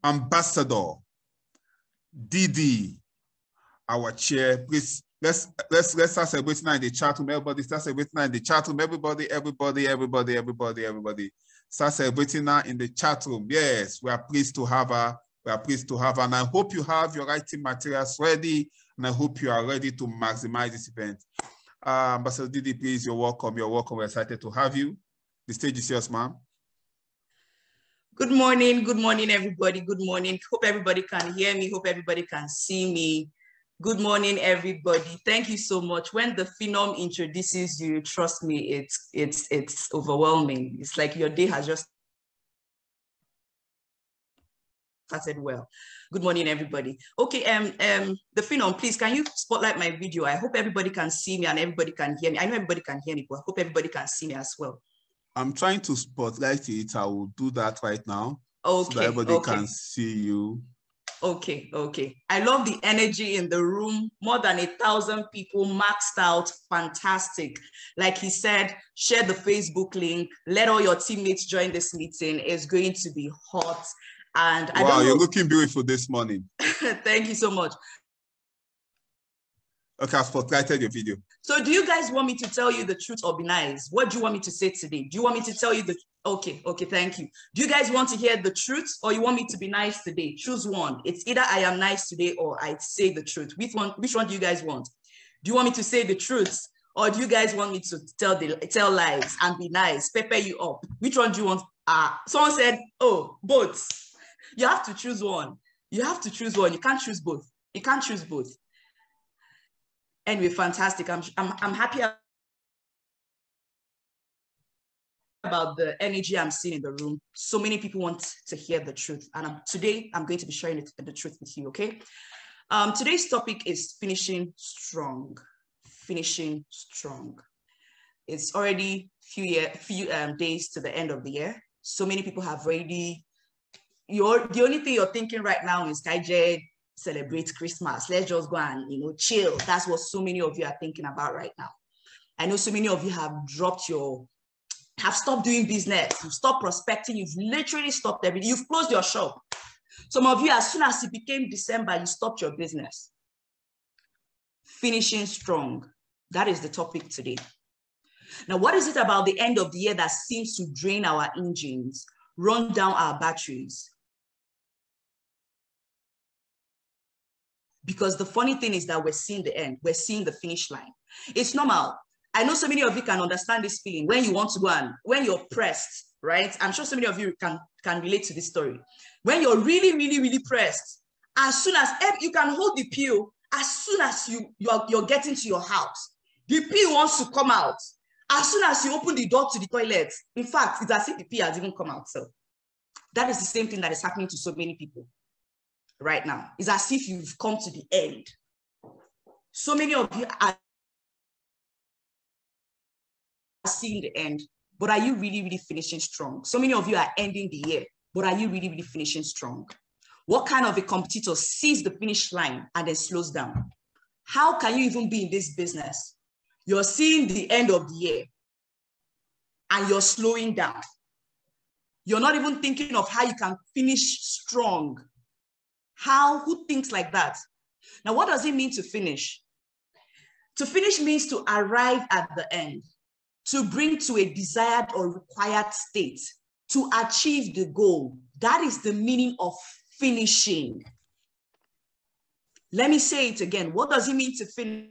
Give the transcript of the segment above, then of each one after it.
Ambassador Didi, Awachie. Please, let's start celebrating now in the chat room. Everybody start celebrating now in the chat room. Everybody. Start celebrating now in the chat room. Yes, we are pleased to have her. We are pleased to have her. And I hope you have your writing materials ready. And I hope you are ready to maximize this event. Ambassador Didi, please, you're welcome. You're welcome. We're excited to have you. The stage is yours, ma'am. Good morning, everybody. Good morning. Hope everybody can hear me. Hope everybody can see me. Good morning, everybody. Thank you so much. When the phenom introduces you, trust me, it's overwhelming. It's like your day has just started well. Good morning, everybody. Okay, the phenom, please, can you spotlight my video? I hope everybody can see me and everybody can hear me. I know everybody can hear me, but I hope everybody can see me as well. I'm trying to spotlight it. I will do that right now. Okay. So that everybody can see you. Okay. I love the energy in the room. More than 1,000 people maxed out. Fantastic. Like he said, share the Facebook link. Let all your teammates join this meeting. It's going to be hot. And I don't know. You're looking beautiful this morning. Thank you so much. Okay, I've spotlighted your video. So do you guys want me to tell you the truth or be nice? What do you want me to say today? Do you want me to tell you the... Okay, thank you. Do you guys want to hear the truth or you want me to be nice today? Choose one. It's either I am nice today or I say the truth. Which one do you guys want? Do you want me to say the truth or do you guys want me to tell lies and be nice, pepper you up? Which one do you want? Someone said, oh, both. You have to choose one. You have to choose one. You can't choose both. You can't choose both. Anyway, fantastic. I'm happy about the energy I'm seeing in the room. So many people want to hear the truth. And today I'm going to be sharing the truth with you, okay? Today's topic is finishing strong. Finishing strong. It's already few days to the end of the year. So many people have already, the only thing you're thinking right now is Kaije, celebrate Christmas. Let's just go and, chill. That's what so many of you are thinking about right now. I know so many of you have stopped doing business. You've stopped prospecting. You've literally stopped everything. You've closed your shop. Some of you, as soon as it became December, you stopped your business. Finishing strong. That is the topic today. Now, what is it about the end of the year that seems to drain our engines, run down our batteries? Because the funny thing is that we're seeing the end. We're seeing the finish line. It's normal. I know so many of you can understand this feeling when you want to go and when you're pressed, right? I'm sure so many of you can relate to this story. When you're really, really, really pressed, as soon as you can hold the pill, as soon as you're getting to your house, the pill wants to come out. As soon as you open the door to the toilet, in fact, it's as if the pill has even come out. So that is the same thing that is happening to so many people right now. It's as if you've come to the end. So many of you are seeing the end, but are you really, really finishing strong? So many of you are ending the year, but are you really, really finishing strong? What kind of a competitor sees the finish line and then slows down? How can you even be in this business? You're seeing the end of the year and you're slowing down. You're not even thinking of how you can finish strong. Who thinks like that? Now, what does it mean to finish? To finish means to arrive at the end, to bring to a desired or required state, to achieve the goal. That is the meaning of finishing. Let me say it again. What does it mean to finish?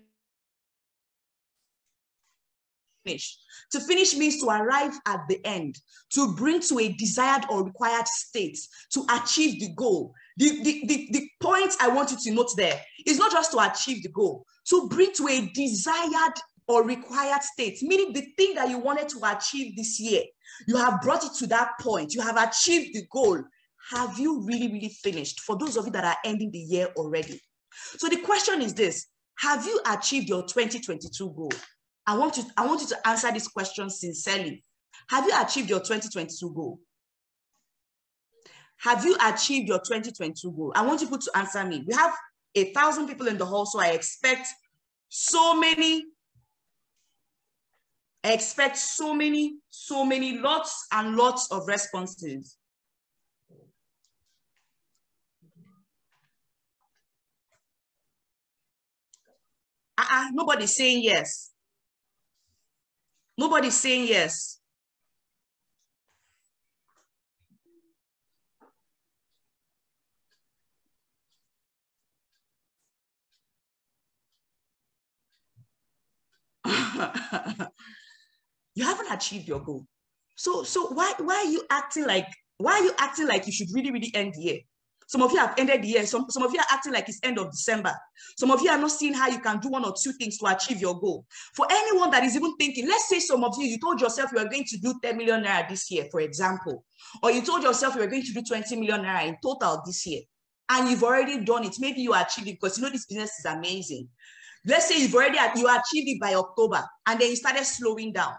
To finish means to arrive at the end, to bring to a desired or required state, to achieve the goal. The point I want you to note there is not just to achieve the goal, to bring to a desired or required state, meaning the thing that you wanted to achieve this year, you have brought it to that point, you have achieved the goal. Have you really, really finished? For those of you that are ending the year already. So the question is this: have you achieved your 2022 goal? I want you to answer this question sincerely. Have you achieved your 2022 goal? Have you achieved your 2022 goal? I want you to answer me. We have 1,000 people in the hall, so I expect so many, lots and lots of responses. nobody's saying yes. Nobody's saying yes. You haven't achieved your goal. So why are you acting like you should really end the year? Some of you have ended the year. Some of you are acting like it's end of December. Some of you are not seeing how you can do one or two things to achieve your goal. For anyone that is even thinking, let's say some of you told yourself you are going to do 10 million naira this year, for example, or you told yourself you are going to do 20 million naira in total this year, and you've already done it. Maybe you achieved it because you know this business is amazing. Let's say you achieved it by October, and then you started slowing down.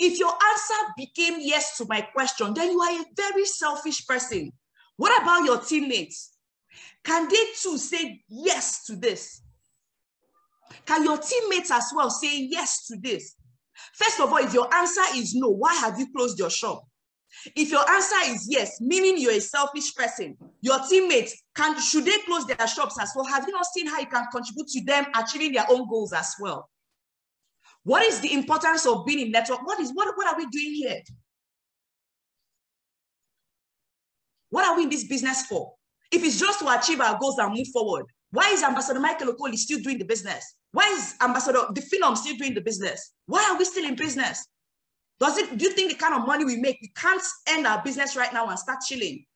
If your answer became yes to my question, then you are a very selfish person. What about your teammates? Can they too say yes to this? Can your teammates as well say yes to this? First of all, if your answer is no, why have you closed your shop? If your answer is yes, meaning you're a selfish person, your teammates, should they close their shops as well? Have you not seen how you can contribute to them achieving their own goals as well? What is the importance of being in network? What are we doing here? What are we in this business for? If it's just to achieve our goals and move forward, why is Ambassador Michael Okoli still doing the business? Why is Ambassador the Phenom still doing the business? Why are we still in business? Do you think the kind of money we make, we can't end our business right now and start chilling?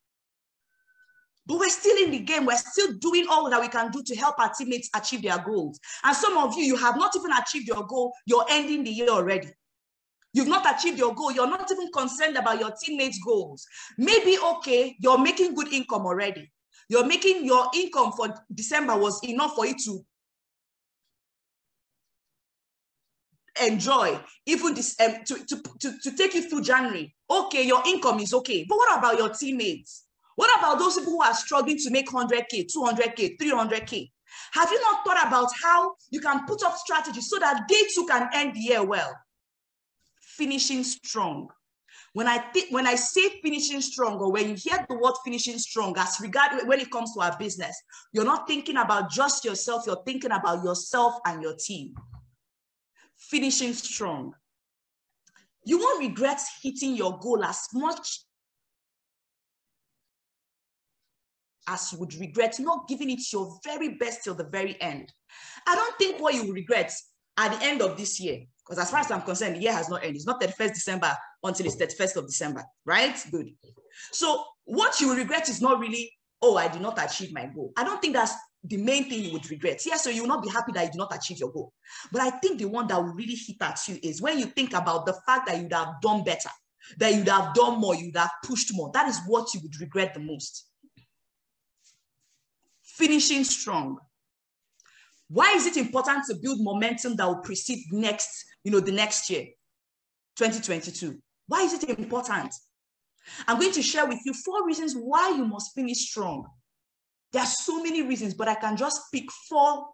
But we're still in the game. We're still doing all that we can do to help our teammates achieve their goals. And some of you have not even achieved your goal. You're ending the year already. You've not achieved your goal. You're not even concerned about your teammates' goals. Maybe, okay, you're making good income already. Your income for December was enough for you to enjoy, even this, to take you through January. Okay, your income is okay. But what about your teammates? What about those people who are struggling to make 100K, 200K, 300K? Have you not thought about how you can put up strategies so that they too can end the year well? Finishing strong. When I say finishing strong, or when you hear the word finishing strong, when it comes to our business, you're not thinking about just yourself, you're thinking about yourself and your team. Finishing strong. You won't regret hitting your goal as much as you would regret not giving it your very best till the very end. I don't think what you will regret at the end of this year, because as far as I'm concerned, the year has not ended. It's not 31st December until it's 31st of December, right? Good. So what you will regret is not really, oh, I did not achieve my goal. I don't think that's the main thing you would regret. Yes, so you will not be happy that you did not achieve your goal. But I think the one that will really hit at you is when you think about the fact that you'd have done better, that you'd have done more, you'd have pushed more. That is what you would regret the most. Finishing strong. Why is it important to build momentum that will precede the next year, 2022? Why is it important? I'm going to share with you 4 reasons why you must finish strong. There are so many reasons, but I can just pick four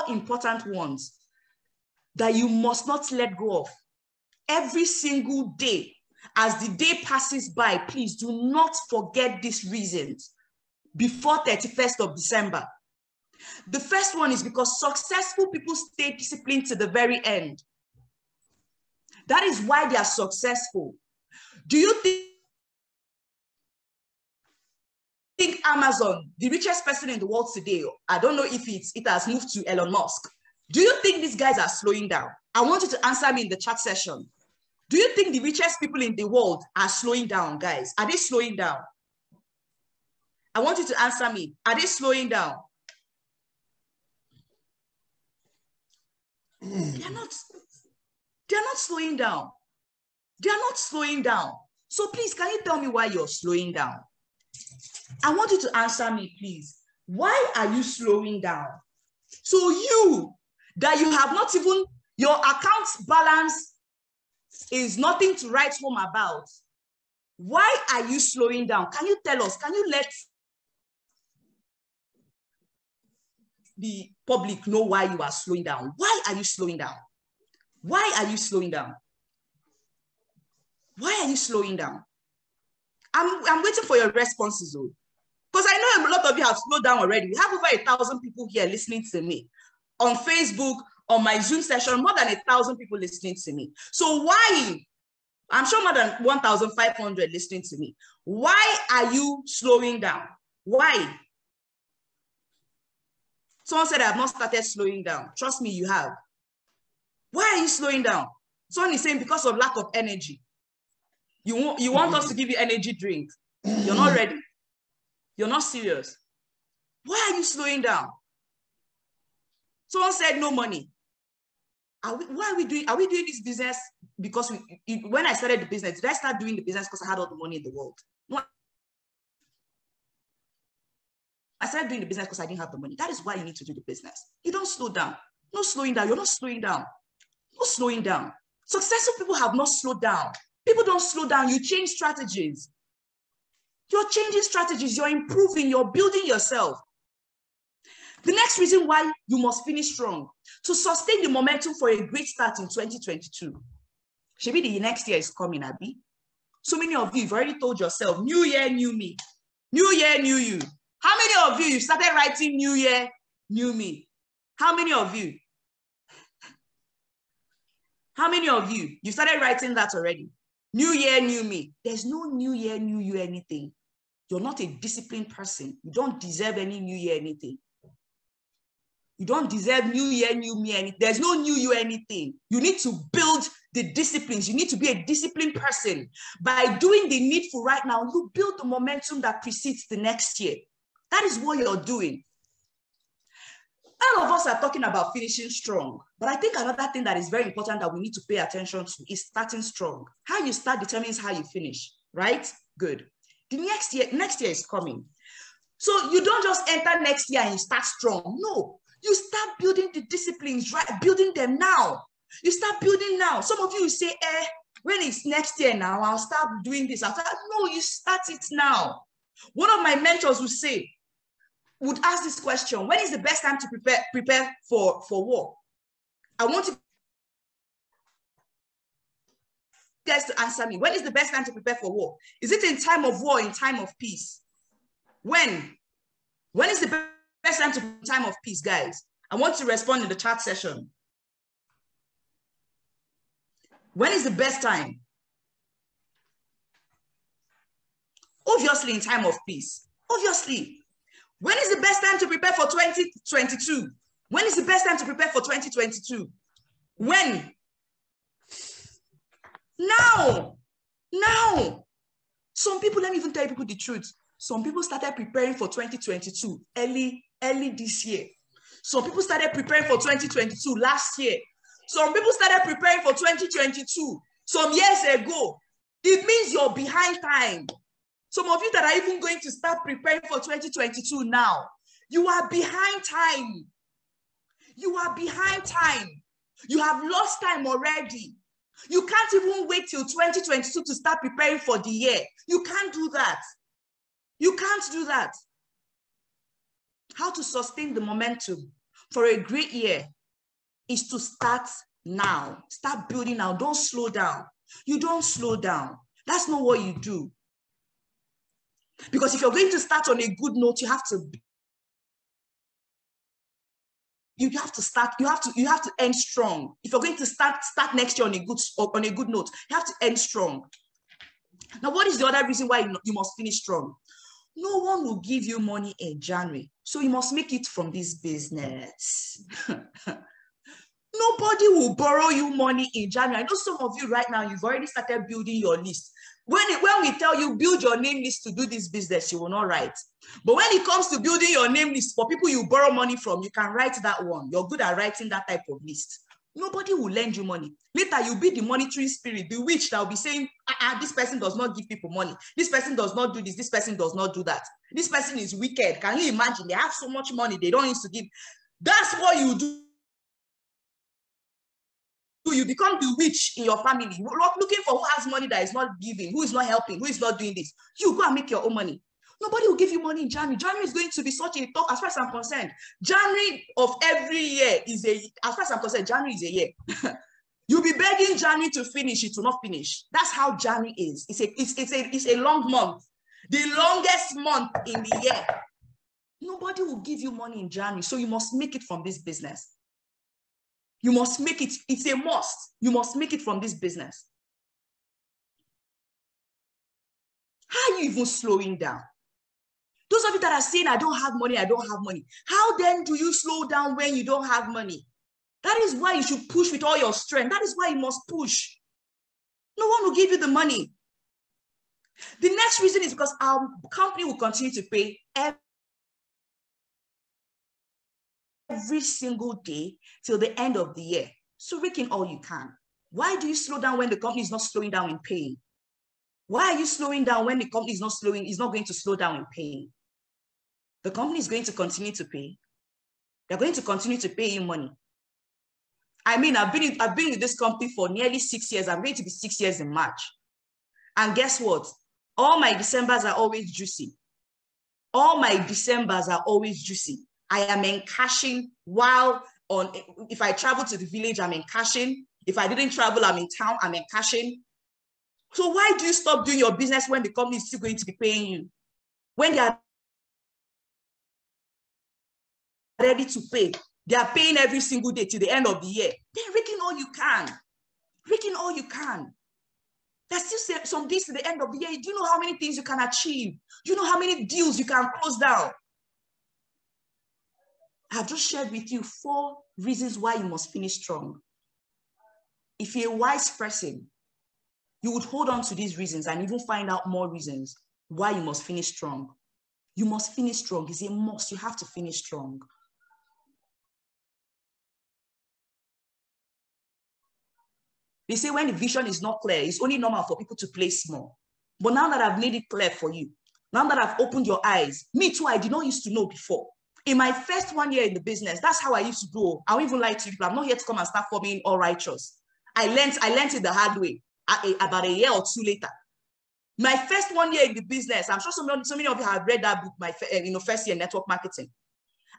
important ones that you must not let go of. Every single day, as the day passes by, please do not forget these reasons before 31st of December. The first one is because successful people stay disciplined to the very end. That is why they are successful. Do you think Amazon, the richest person in the world today, I don't know if it has moved to Elon Musk. Do you think these guys are slowing down? I want you to answer me in the chat session. Do you think the richest people in the world are slowing down, guys? Are they slowing down? I want you to answer me. Are they slowing down? They're not slowing down. They're not slowing down. So please, can you tell me why you're slowing down? I want you to answer me, please. Why are you slowing down? So you have not even, your account balance is nothing to write home about. Why are you slowing down? Can you tell us? Can you let the public know why you are slowing down? Why are you slowing down? Why are you slowing down? Why are you slowing down? I'm waiting for your responses, though. Because I know a lot of you have slowed down already. We have over 1,000 people here listening to me on Facebook, on my Zoom session, more than 1,000 people listening to me. So why? I'm sure more than 1,500 listening to me. Why are you slowing down? Why? Someone said I have not started slowing down. Trust me, you have. Why are you slowing down? Someone is saying because of lack of energy. You want us to give you energy drink. You're not ready. You're not serious. Why are you slowing down? Someone said no money. Are we doing this business because when I started the business, did I start doing the business because I had all the money in the world? No. I started doing the business because I didn't have the money. That is why you need to do the business. You don't slow down. No slowing down. You're not slowing down. No slowing down. Successful people have not slowed down. People don't slow down. You change strategies. You're changing strategies. You're improving. You're building yourself. The next reason why you must finish strong, to sustain the momentum for a great start in 2022. Maybe the next year is coming, Abi. So many of you have already told yourself, new year, new me. New year, new you. How many of you started writing new year, new me? How many of you? How many of you started writing that already? New year, new me. There's no new year, new you anything. You're not a disciplined person. You don't deserve any new year anything. You don't deserve new year, new me anything. There's no new you anything. You need to build the disciplines. You need to be a disciplined person. By doing the needful right now, you build the momentum that precedes the next year. That is what you're doing. All of us are talking about finishing strong, but I think another thing that is very important that we need to pay attention to is starting strong. How you start determines how you finish, right? Good. The next year is coming. So you don't just enter next year and you start strong. No, you start building the disciplines, right? Building them now. You start building now. Some of you say, when it's next year now, I'll start doing this. No, you start it now. One of my mentors would ask this question: when is the best time to prepare for war? I want you guys to answer me. When is the best time to prepare for war? Is it in time of war, in time of peace? When is the best time to time of peace, guys? I want to respond in the chat session. When is the best time? Obviously in time of peace. Obviously. When is the best time to prepare for 2022? When is the best time to prepare for 2022? When? Now. Now. Some people, let me even tell people the truth. Some people started preparing for 2022 early this year. Some people started preparing for 2022 last year. Some people started preparing for 2022 some years ago. It means you're behind time. Some of you that are even going to start preparing for 2022 now, you are behind time. You are behind time. You have lost time already. You can't even wait till 2022 to start preparing for the year. You can't do that. You can't do that. How to sustain the momentum for a great year is to start now. Start building now. Don't slow down. You don't slow down. That's not what you do. Because if you're going to start on a good note, you have to start, you have to end strong. If you're going to start next year on a good note, you have to end strong. Now, what is the other reason why you must finish strong? No one will give you money in January, so you must make it from this business. Nobody will borrow you money in January. I know some of you right now, you've already started building your list. When we tell you build your name list to do this business, you will not write. But when it comes to building your name list for people you borrow money from, you can write that one. You're good at writing that type of list. Nobody will lend you money. Later, you'll be the monitoring spirit, the witch that will be saying, this person does not give people money. This person does not do this. This person does not do that. This person is wicked. Can you imagine? They have so much money, they don't need to give. That's what you do. You become the witch in your family, looking for who has money that is not giving, who is not helping, who is not doing this. You go and make your own money. Nobody will give you money in January. January is going to be such a talk, as far as I'm concerned. January of every year is as far as I'm concerned, January is a year. You'll be begging January to finish, it will not finish. That's how January is. It's a long month, the longest month in the year. Nobody will give you money in January, so you must make it from this business. You must make it. It's a must. You must make it from this business. How are you even slowing down? Those of you that are saying, I don't have money, I don't have money. How then do you slow down when you don't have money? That is why you should push with all your strength. That is why you must push. No one will give you the money. The next reason is because our company will continue to pay every single day till the end of the year. So rake in all you can. Why do you slow down when the company is not slowing down in paying? Why are you slowing down when the company is not going to slow down in paying? The company is going to continue to pay. They're going to continue to pay you money. I mean, I've been with this company for nearly 6 years. I'm going to be 6 years in March. And guess what? All my Decembers are always juicy. All my Decembers are always juicy. I am encashing if I travel to the village, I'm encashing. If I didn't travel, I'm in town, I'm encashing. So why do you stop doing your business when the company is still going to be paying you? When they are ready to pay, they are paying every single day till the end of the year. Then rake in all you can. Rake in all you can. There's still some days to the end of the year. Do you know how many things you can achieve? Do you know how many deals you can close down? I've just shared with you 4 reasons why you must finish strong. If you're a wise person, you would hold on to these reasons and even find out more reasons why you must finish strong. You must finish strong. It's a must. You have to finish strong. They say when the vision is not clear, it's only normal for people to play small. But now that I've made it clear for you, now that I've opened your eyes, me too, I did not used to know before. In my first 1 year in the business, that's how I used to go. I won't even lie to you people. I'm not here to come and start forming all righteous. I learned it the hard way about a year or 2 later. My first 1 year in the business, I'm sure so many of you have read that book, my first year network marketing.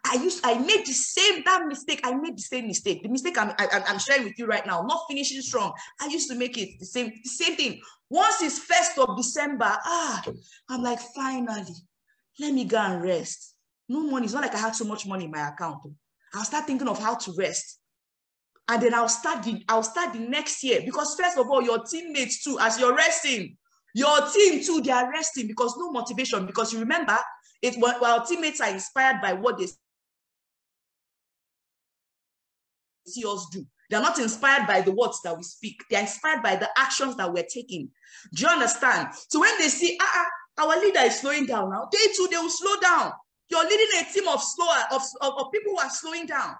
I made the same mistake. I made the same mistake. The mistake I'm sharing with you right now, not finishing strong. I used to make it the same thing. Once it's 1st of December, I'm like, finally, let me go and rest. No money. It's not like I had so much money in my account. I'll start thinking of how to rest. And then I'll start the next year, because first of all, your teammates too, as you're resting, your team too, they are resting because no motivation. Because you remember, our teammates are inspired by what they see us do. They're not inspired by the words that we speak. They're inspired by the actions that we're taking. Do you understand? So when they see, our leader is slowing down now, they will slow down. You're leading a team of people who are slowing down.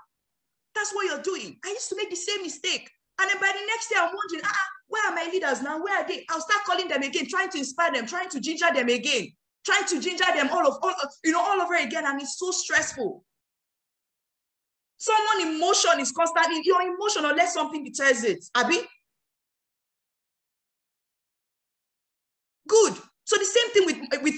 That's what you're doing. I used to make the same mistake. And then by the next day, I'm wondering, where are my leaders now? Where are they? I'll start calling them again, trying to inspire them, trying to ginger them again, trying to ginger them all over again. And it's so stressful. Someone's emotion is constantly, you're emotional unless something deters it. Abi? Good. So the same thing with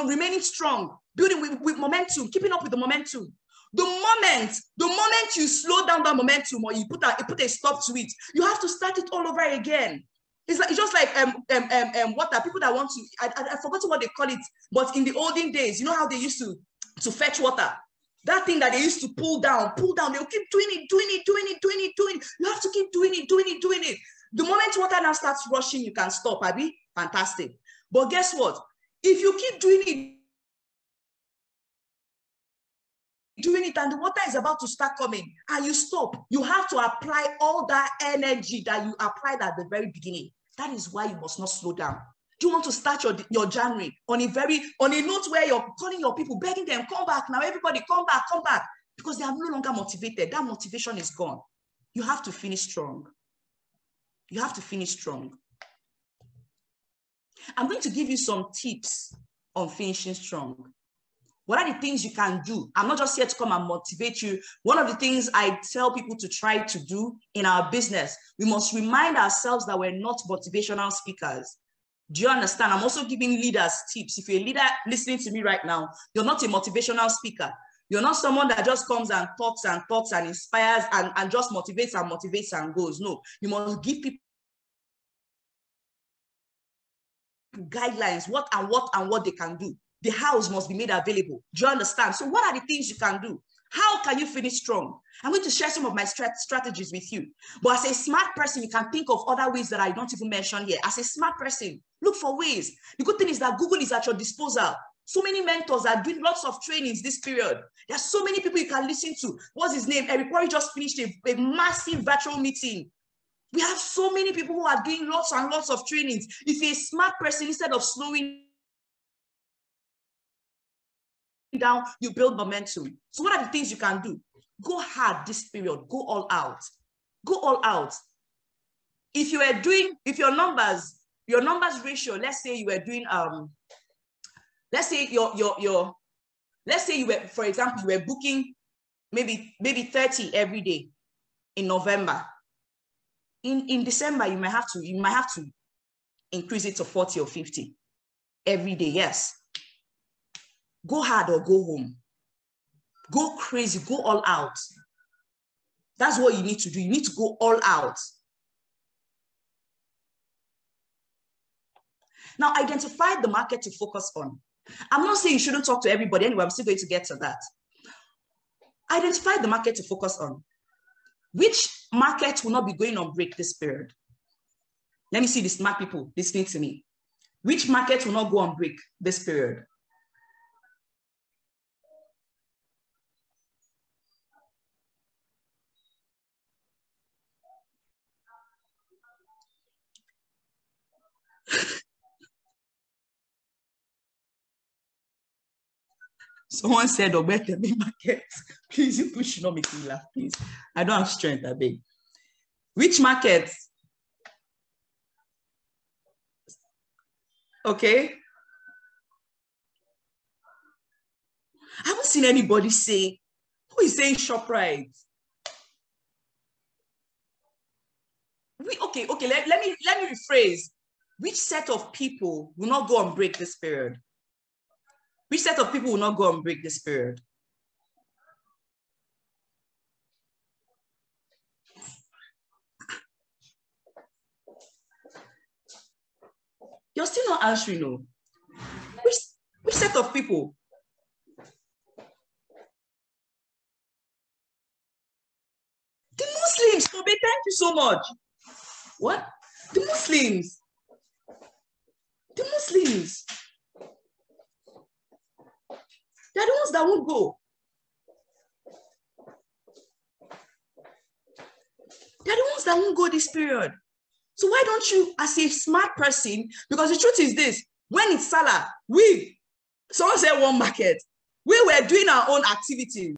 remaining strong, building with momentum, keeping up with the momentum. The moment you slow down that momentum or you put a stop to it, you have to start it all over again. It's just like water. People that want to, I forgot what they call it, but in the olden days, you know how they used to fetch water. That thing that they used to pull down, they'll keep doing it. You have to keep doing it. The moment water now starts rushing, you can stop, Abi. Fantastic. But guess what? If you keep doing it and the water is about to start coming and you stop, you have to apply all that energy that you applied at the very beginning. That is why you must not slow down. Do you want to start your January on a note where you're calling your people, begging them, come back now, everybody, come back, because they are no longer motivated. That motivation is gone. You have to finish strong. You have to finish strong. I'm going to give you some tips on finishing strong. What are the things you can do? I'm not just here to come and motivate you. One of the things I tell people to try to do in our business, we must remind ourselves that we're not motivational speakers. Do you understand? I'm also giving leaders tips. If you're a leader listening to me right now, you're not a motivational speaker. You're not someone that just comes and talks and inspires and just motivates and goes. No, you must give people guidelines, what they can do. The house must be made available. Do you understand? So what are the things you can do? How can you finish strong? I'm going to share some of my strategies with you. But as a smart person, you can think of other ways that I don't even mention here. As a smart person, look for ways. The good thing is that Google is at your disposal. So many mentors are doing lots of trainings this period. There's so many people you can listen to. What's his name? Eric Corey just finished a massive virtual meeting. We have so many people who are doing lots and lots of trainings. If you're a smart person, instead of slowing down, you build momentum. So what are the things you can do? Go hard this period. Go all out. Go all out. If you are doing, if your numbers ratio, let's say you were doing let's say let's say you were, for example, you were booking maybe 30 every day in November. In December, you might have to increase it to 40 or 50 every day. Yes. Go hard or go home. Go crazy, go all out. That's what you need to do. You need to go all out. Now, identify the market to focus on. I'm not saying you shouldn't talk to everybody anyway. I'm still going to get to that. Identify the market to focus on. Which market will not be going on break this period? Let me see the smart people listening to me. Which market will not go on break this period? Someone said, "Oh, better be market." Please, you push not make me laugh, please. I don't have strength, I beg. Which market? Okay. I haven't seen anybody say, who is saying ShopRite? Okay, let me rephrase. Which set of people will not go on break this period? Which set of people will not go on break this period? You're still not answering, no. Which set of people? The Muslims, Kobe, thank you so much. What? The Muslims. The Muslims. They're the ones that won't go. They're the ones that won't go this period. So why don't you, as a smart person, because the truth is this, when it's Salah, someone said one market, we were doing our own activities.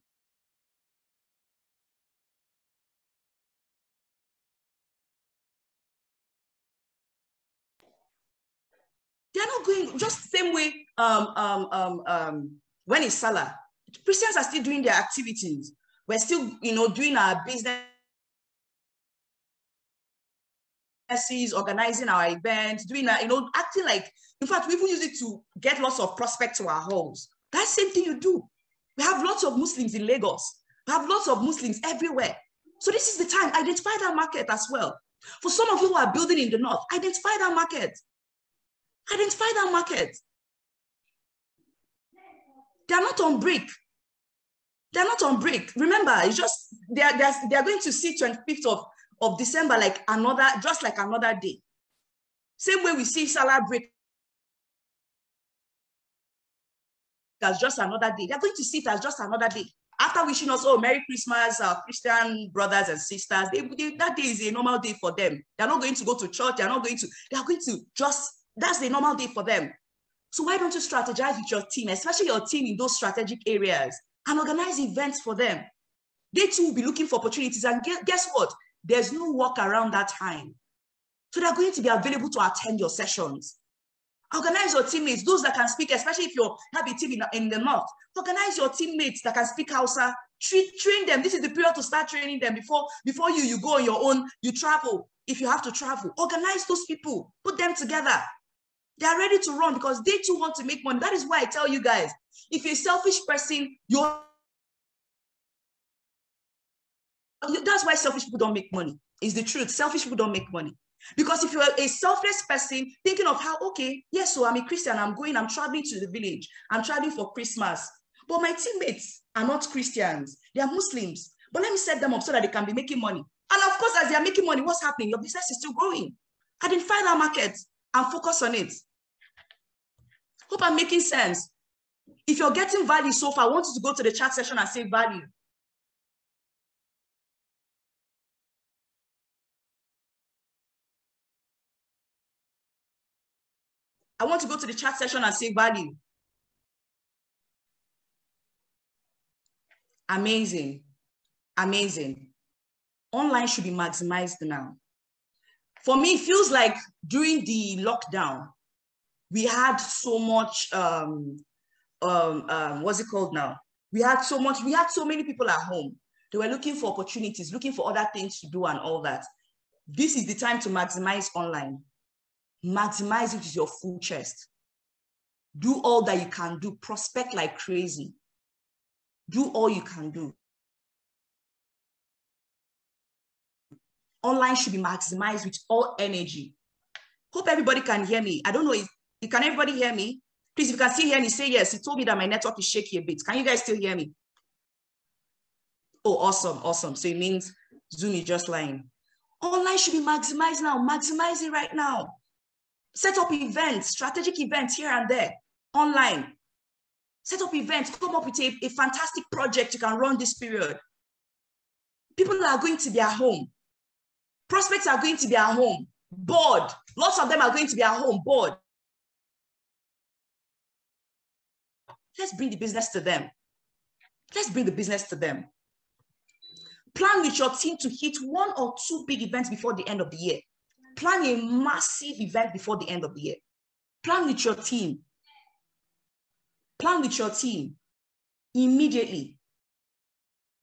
They're not going, just the same way when it's Salah, Christians are still doing their activities. We're still, doing our business, organizing our events, doing that, acting like, in fact, we even use it to get lots of prospects to our homes. That's the same thing you do. We have lots of Muslims in Lagos. We have lots of Muslims everywhere. So this is the time, identify that market as well. For some of you who are building in the north, identify that market. Identify that market. They're not on break. They're not on break. Remember, it's just, they're going to see 25th of December like just like another day. Same way we see Salah break as just another day. They're going to see it as just another day. After wishing us, oh, Merry Christmas, our Christian brothers and sisters, that day is a normal day for them. They're not going to go to church. They're going to that's the normal day for them. So why don't you strategize with your team, especially your team in those strategic areas, and organize events for them? They too will be looking for opportunities. And guess what? There's no work around that time. So they're going to be available to attend your sessions. Organize your teammates, those that can speak, especially if you have a team in the north. Organize your teammates that can speak Hausa. Train them. This is the period to start training them before you go on your own. You travel. If you have to travel, organize those people. Put them together. They are ready to run because they too want to make money. That is why I tell you guys, if you're a selfish person, that's why selfish people don't make money. It's the truth. Selfish people don't make money. Because if you're a selfless person thinking of how, okay, yes, so I'm a Christian, I'm traveling to the village, I'm traveling for Christmas. But my teammates are not Christians. They are Muslims. But let me set them up so that they can be making money. And of course, as they are making money, what's happening? Your business is still growing. Identify that market and focus on it. Hope I'm making sense. If you're getting value so far, I want you to go to the chat section and say value. I want to go to the chat section and say value. Amazing. Amazing. Online should be maximized now. For me, it feels like during the lockdown, we had so much, what's it called now? We had so many people at home. They were looking for opportunities, looking for other things to do and all that. This is the time to maximize online. Maximize it with your full chest. Do all that you can do. Prospect like crazy. Do all you can do. Online should be maximized with all energy. Hope everybody can hear me. I don't know if can everybody hear me? Please, if you can still hear me, say yes. He told me that my network is shaky a bit. Can you guys still hear me? Oh, awesome, awesome. So it means Zoom is just lying. Online should be maximized now. Maximize it right now. Set up events, strategic events here and there, online. Set up events, come up with a fantastic project you can run this period. People are going to be at home. Prospects are going to be at home, bored. Lots of them are going to be at home, bored. Let's bring the business to them. Let's bring the business to them. Plan with your team to hit 1 or 2 big events before the end of the year. Plan a massive event before the end of the year. Plan with your team. Plan with your team immediately.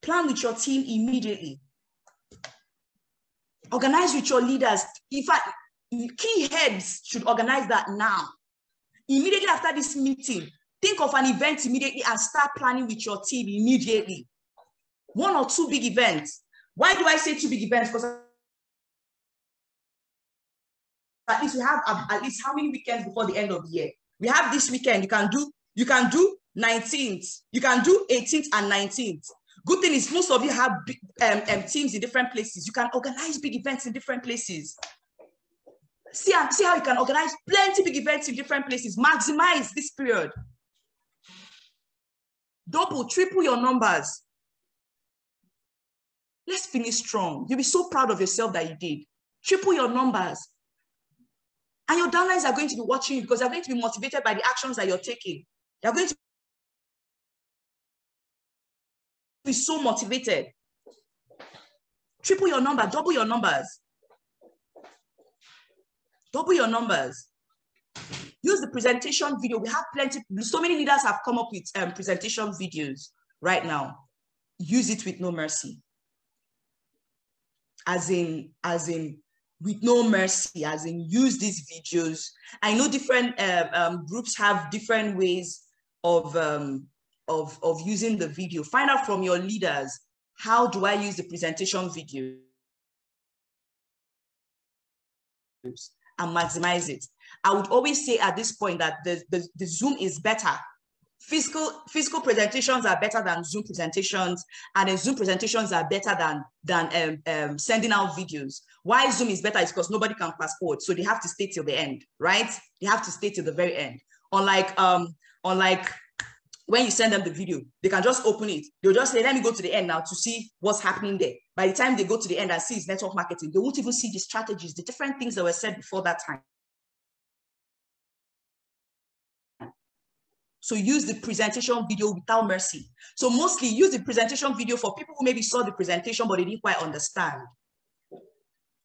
Plan with your team immediately. Organize with your leaders. In fact, key heads should organize that now. Immediately after this meeting, think of an event immediately and start planning with your team immediately. 1 or 2 big events. Why do I say 2 big events? Because at least we have at least how many weekends before the end of the year? We have this weekend. You can do 19th. You can do 18th and 19th. Good thing is most of you have teams in different places. You can organize big events in different places. See how you can organize plenty big events in different places. Maximize this period. Double, triple your numbers. Let's finish strong. You'll be so proud of yourself that you did. Triple your numbers. And your downlines are going to be watching you because they're going to be motivated by the actions that you're taking. They're going to be so motivated. Triple your number, double your numbers. Double your numbers. Use the presentation video. We have plenty. So many leaders have come up with presentation videos right now. Use it with no mercy. As in with no mercy, as in use these videos. I know different groups have different ways of using the video. Find out from your leaders, how do I use the presentation video? And maximize it. I would always say at this point that the Zoom is better. Physical presentations are better than Zoom presentations, and the Zoom presentations are better than sending out videos. Why Zoom is better is because nobody can fast forward, so they have to stay till the end, right? They have to stay till the very end. Unlike when you send them the video, they can just open it. They'll just say, let me go to the end now to see what's happening there. By the time they go to the end and see it's network marketing, they won't even see the strategies, the different things that were said before that time. So use the presentation video without mercy. So mostly use the presentation video for people who maybe saw the presentation, but they didn't quite understand.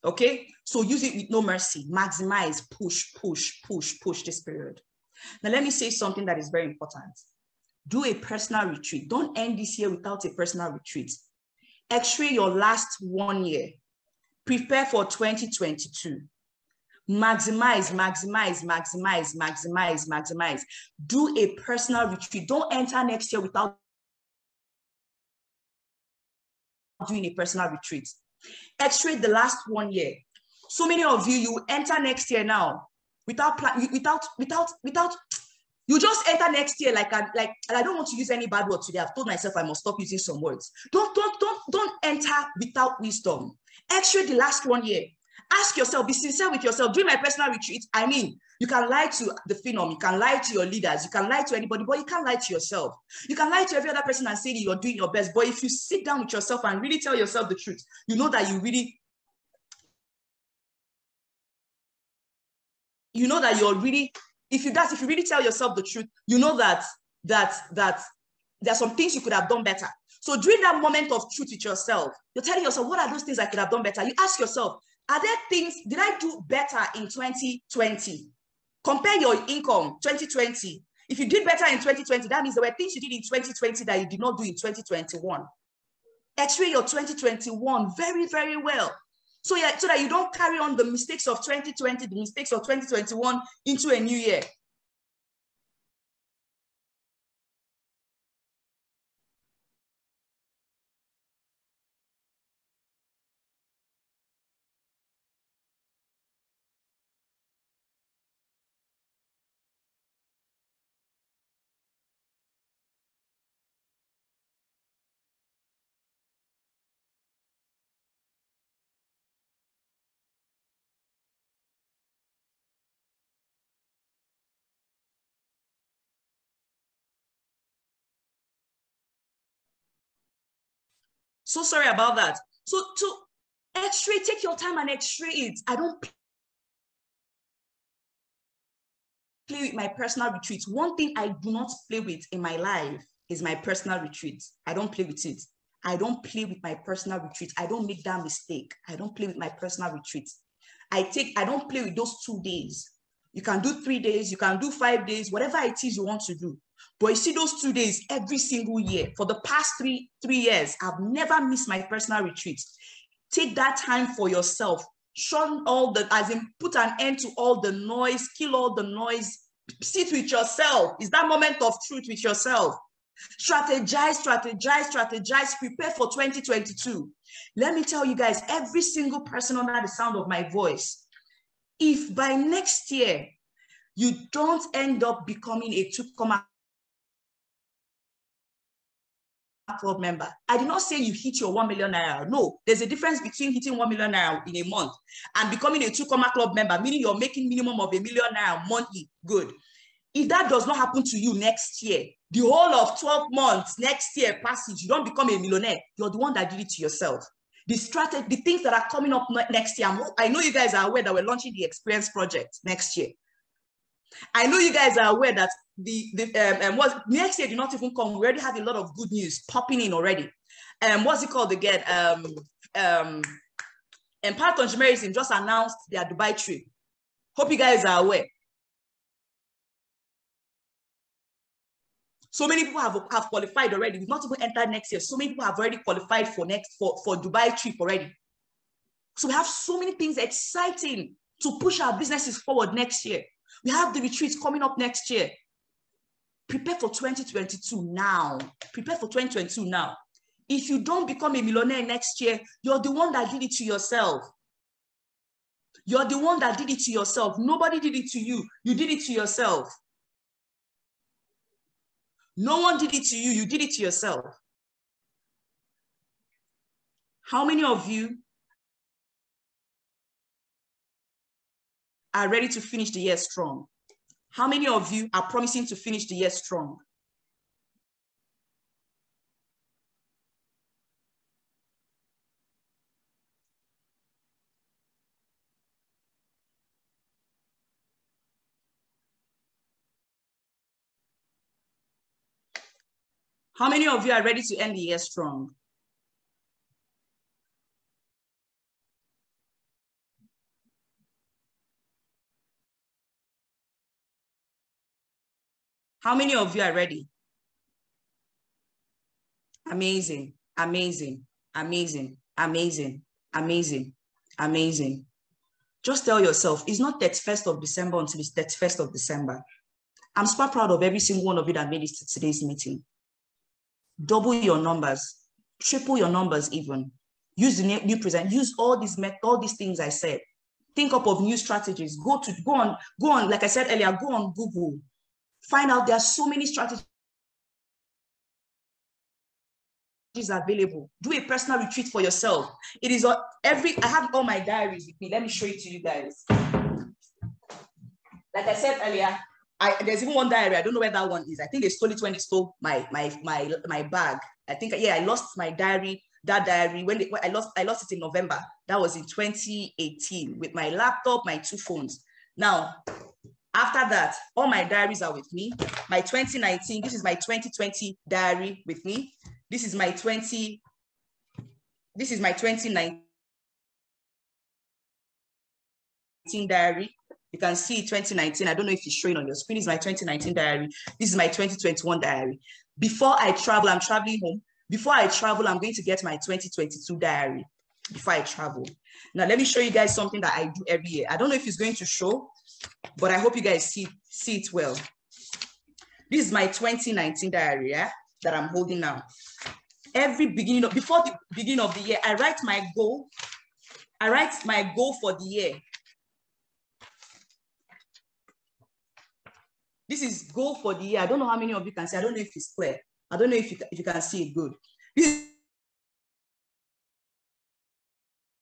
Okay, so use it with no mercy. Maximize, push this period. Now let me say something that is very important. Do a personal retreat. Don't end this year without a personal retreat. X-ray your last 1 year. Prepare for 2022. Maximize. Do a personal retreat. Don't enter next year without doing a personal retreat. X-ray the last 1 year. So many of you enter next year now without You just enter next year and I don't want to use any bad word today. I've told myself I must stop using some words. Don't enter without wisdom. X-ray the last 1 year. Ask yourself, be sincere with yourself. During my personal retreat, I mean, you can lie to the phenom, you can lie to your leaders, you can lie to anybody, but you can't lie to yourself. You can lie to every other person and say that you're doing your best, but if you sit down with yourself and really tell yourself the truth, you know that you're really, if you really tell yourself the truth, you know that there are some things you could have done better. So during that moment of truth with yourself, you're telling yourself, what are those things I could have done better? You ask yourself, are there things, did I do better in 2020? Compare your income, 2020. If you did better in 2020, that means there were things you did in 2020 that you did not do in 2021. X-ray your 2021 very, very well. So that you don't carry on the mistakes of 2020, the mistakes of 2021 into a new year. So sorry about that. So to X-ray, take your time and X-ray it. I don't play with my personal retreats. One thing I do not play with in my life is my personal retreat. I don't play with it. I don't play with my personal retreat. I don't make that mistake. I don't play with my personal retreat. I don't play with those 2 days. You can do 3 days, you can do 5 days, whatever it is you want to do. But you see those 2 days every single year. For the past three years, I've never missed my personal retreat. Take that time for yourself. Shun put an end to all the noise, kill all the noise. Sit with yourself. It's that moment of truth with yourself. Strategize, prepare for 2022. Let me tell you guys, every single person under the sound of my voice, if by next year you don't end up becoming a two-comma club member, I did not say you hit your 1 million naira. No, there's a difference between hitting 1 million naira in a month and becoming a two-comma club member, meaning you're making minimum of 1 million naira monthly. Good. If that does not happen to you next year, the whole of 12 months, next year passes, you don't become a millionaire, you're the one that did it to yourself. The things that are coming up next year, I know you guys are aware that we're launching the Experience Project next year. I know you guys are aware that next year did not even come. We already have a lot of good news popping in already. What's it called again? Empire Consumerism just announced their Dubai trip. Hope you guys are aware. So many people have qualified already. We've not even entered next year. So many people have already qualified for Dubai trip already. So we have so many things exciting to push our businesses forward next year. We have the retreats coming up next year. Prepare for 2022 now. Prepare for 2022 now. If you don't become a millionaire next year, you're the one that did it to yourself. You're the one that did it to yourself. Nobody did it to you. You did it to yourself. No one did it to you. You did it to yourself. How many of you are ready to finish the year strong? How many of you are promising to finish the year strong? How many of you are ready to end the year strong? How many of you are ready? Amazing, amazing, amazing, amazing, amazing, amazing. Just tell yourself, it's not 31st of December until it's 31st of December. I'm super proud of every single one of you that made it to today's meeting. Double your numbers, triple your numbers even. Use the new present, use all these things I said. Think up of new strategies. Go on, like I said earlier, go on Google. Find out there are so many strategies available. Do a personal retreat for yourself. It is I have all my diaries with me. Let me show it to you guys. Like I said earlier, there's even one diary. I don't know where that one is. I think they stole it when they stole my bag. I think, yeah, I lost my diary. That diary when I lost it in November. That was in 2018 with my laptop, my 2 phones. Now, after that, all my diaries are with me. My 2019, this is my 2020 diary with me. This is my 2019 diary. You can see 2019. I don't know if it's showing on your screen. This is my 2019 diary. This is my 2021 diary. Before I travel, I'm traveling home. Before I travel, I'm going to get my 2022 diary before I travel. Now, let me show you guys something that I do every year. I don't know if it's going to show, but I hope you guys see it well. This is my 2019 diary, yeah, that I'm holding now. Before the beginning of the year, I write my goal. I write my goal for the year. This is goal for the year. I don't know how many of you can see. I don't know if it's clear. I don't know if you can see it good. This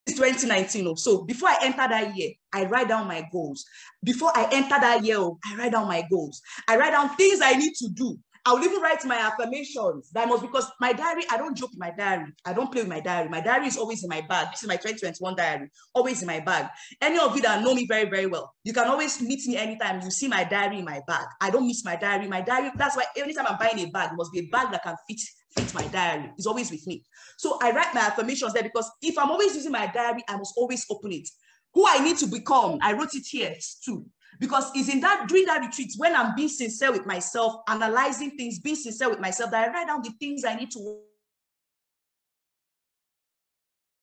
is 2019. So before I enter that year, I write down my goals. Before I enter that year, I write down my goals. I write down things I need to do. I will even write my affirmations. Because my diary, I don't joke with my diary. I don't play with my diary. My diary is always in my bag. This is my 2021 diary, always in my bag. Any of you that know me very, very well, you can always meet me anytime. You see my diary in my bag. I don't miss my diary. My diary, that's why anytime I'm buying a bag, it must be a bag that can fit my diary. It's always with me. So I write my affirmations there because if I'm always using my diary, I must always open it. Who I need to become, I wrote it here too. Because it's during that retreat, when I'm being sincere with myself, analyzing things, being sincere with myself, that I write down the things I need to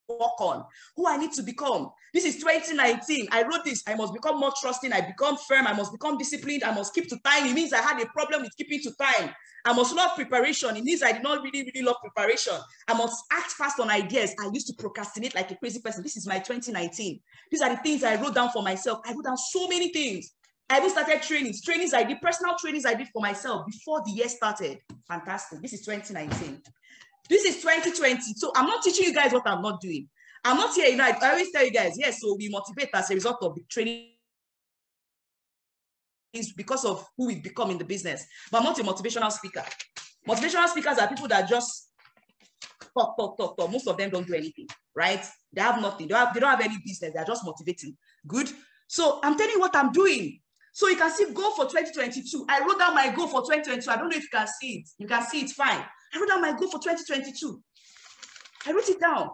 work on, who I need to become. This is 2019. I wrote this. I must become more trusting. I become firm. I must become disciplined. I must keep to time. It means I had a problem with keeping to time. I must love preparation. It means I did not really, really love preparation. I must act fast on ideas. I used to procrastinate like a crazy person. This is my 2019. These are the things I wrote down for myself. I wrote down so many things. I even started trainings I did, personal trainings I did for myself before the year started. Fantastic. This is 2019. This is 2020. So I'm not teaching you guys what I'm not doing. I'm not here, I always tell you guys, yes, so we motivate as a result of the training because of who we've become in the business. But I'm not a motivational speaker. Motivational speakers are people that just talk. Most of them don't do anything, right? They have nothing. They don't have any business. They're just motivating. Good. So I'm telling you what I'm doing. So you can see goal for 2022. I wrote down my goal for 2022. I don't know if you can see it. You can see it fine. I wrote down my goal for 2022. I wrote it down.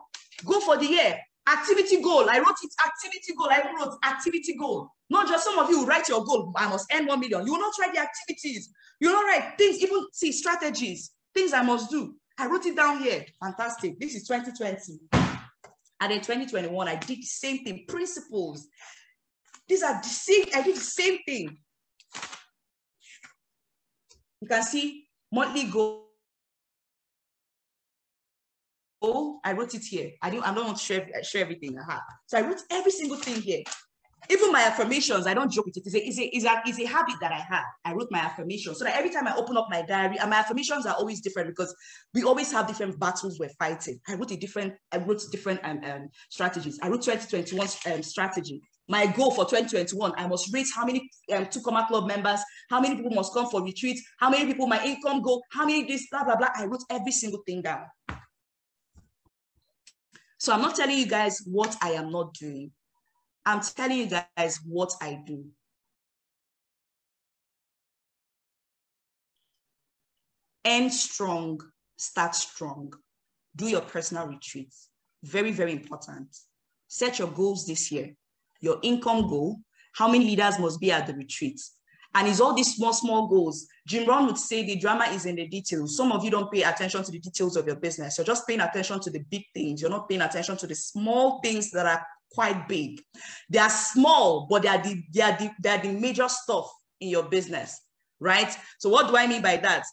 Goal for the year. Activity goal. I wrote it. Activity goal. I wrote activity goal. Not just some of you write your goal. I must earn 1 million. You will not write the activities. You will not write things, even see strategies, things I must do. I wrote it down here. Fantastic. This is 2020. And in 2021, I did the same thing. Principles. These are the same. I did the same thing. You can see monthly goal. Oh, I wrote it here. I don't want to share everything. So I wrote every single thing here. Even my affirmations, I don't joke with it. It's a habit that I have. I wrote my affirmations so that every time I open up my diary, and my affirmations are always different because we always have different battles we're fighting. I wrote different strategies. I wrote 2021 strategy. My goal for 2021, I must reach how many 2 Comma Club members, how many people must come for retreats, how many people my income goal, how many this, blah, blah, blah. I wrote every single thing down. So I'm not telling you guys what I am not doing. I'm telling you guys what I do. End strong, start strong. Do your personal retreats. Very, very important. Set your goals this year. Your income goal, how many leaders must be at the retreat? And it's all these small goals. Jim Rohn would say the drama is in the details. Some of you don't pay attention to the details of your business. You're just paying attention to the big things. You're not paying attention to the small things that are quite big. They are small, but they are the major stuff in your business, right? So what do I mean by that?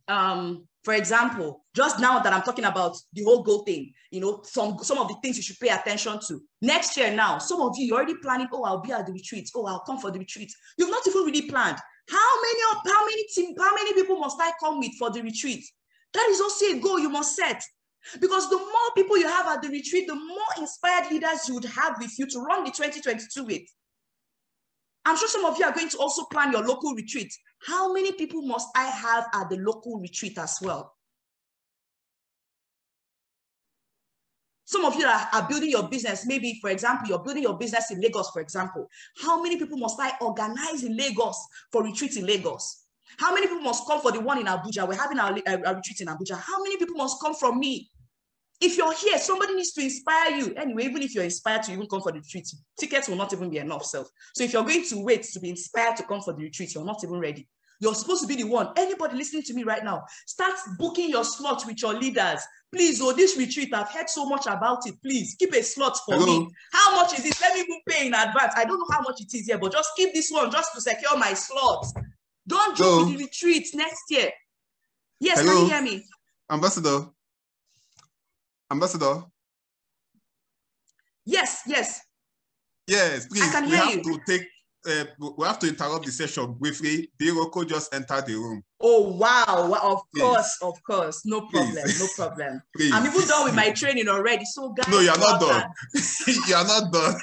For example, just now that I'm talking about the whole goal thing, you know, some of the things you should pay attention to. Next year now, some of you, you're already planning, oh, I'll be at the retreat. Oh, I'll come for the retreat. You've not even really planned. How many people must I come with for the retreat? That is also a goal you must set. Because the more people you have at the retreat, the more inspired leaders you would have with you to run the 2022 with. I'm sure some of you are going to also plan your local retreat. How many people must I have at the local retreat as well? Some of you are building your business. Maybe, for example, you're building your business in Lagos, for example. How many people must I organize in Lagos for retreat in Lagos? How many people must come for the one in Abuja? We're having our retreat in Abuja. How many people must come from me? If you're here, somebody needs to inspire you. Anyway, even if you're inspired to even come for the retreat, tickets will not even be enough. So if you're going to wait to be inspired to come for the retreat, you're not even ready. You're supposed to be the one. Anybody listening to me right now, start booking your slot with your leaders. Please, this retreat, I've heard so much about it. Please, keep a slot for me. How much is it? Let me even pay in advance. I don't know how much it is here, but just keep this one just to secure my slot. Don't joke with the retreat next year. Yes, can you hear me? Ambassador. Yes, please. I can hear you. We have to interrupt the session briefly. Biroko just entered the room. Oh, wow. Of course. No problem. No problem. I'm even done with my training already. So, guys. No, you're not done. You're not done.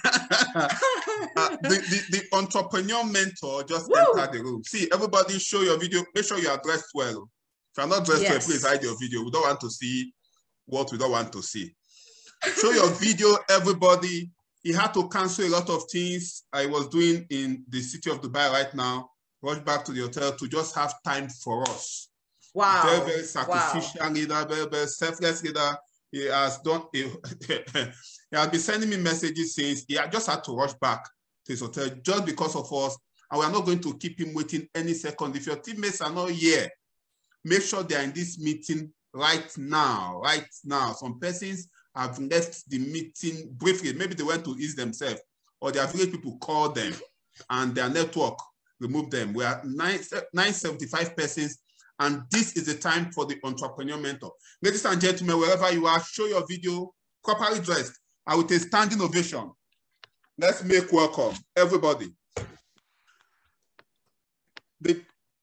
The entrepreneur mentor just entered the room. See, everybody show your video. Make sure you are dressed well. If you're not dressed well, please hide your video. We don't want to see what we don't want to see. Show your video, everybody. He had to cancel a lot of things I was doing in the city of Dubai right now, rush back to the hotel to just have time for us. Wow. Very, very sacrificial leader, very, very selfless leader. He has done, he has been sending me messages since he just had to rush back to his hotel just because of us. And we are not going to keep him waiting any second. If your teammates are not here, make sure they are in this meeting right now. Some persons have left the meeting briefly. Maybe they went to ease themselves, or their village people called them and their network removed them. We are 975 persons, and this is the time for the entrepreneur mentor. Ladies and gentlemen, wherever you are, show your video properly dressed. I will take standing ovation. Let's make welcome everybody. The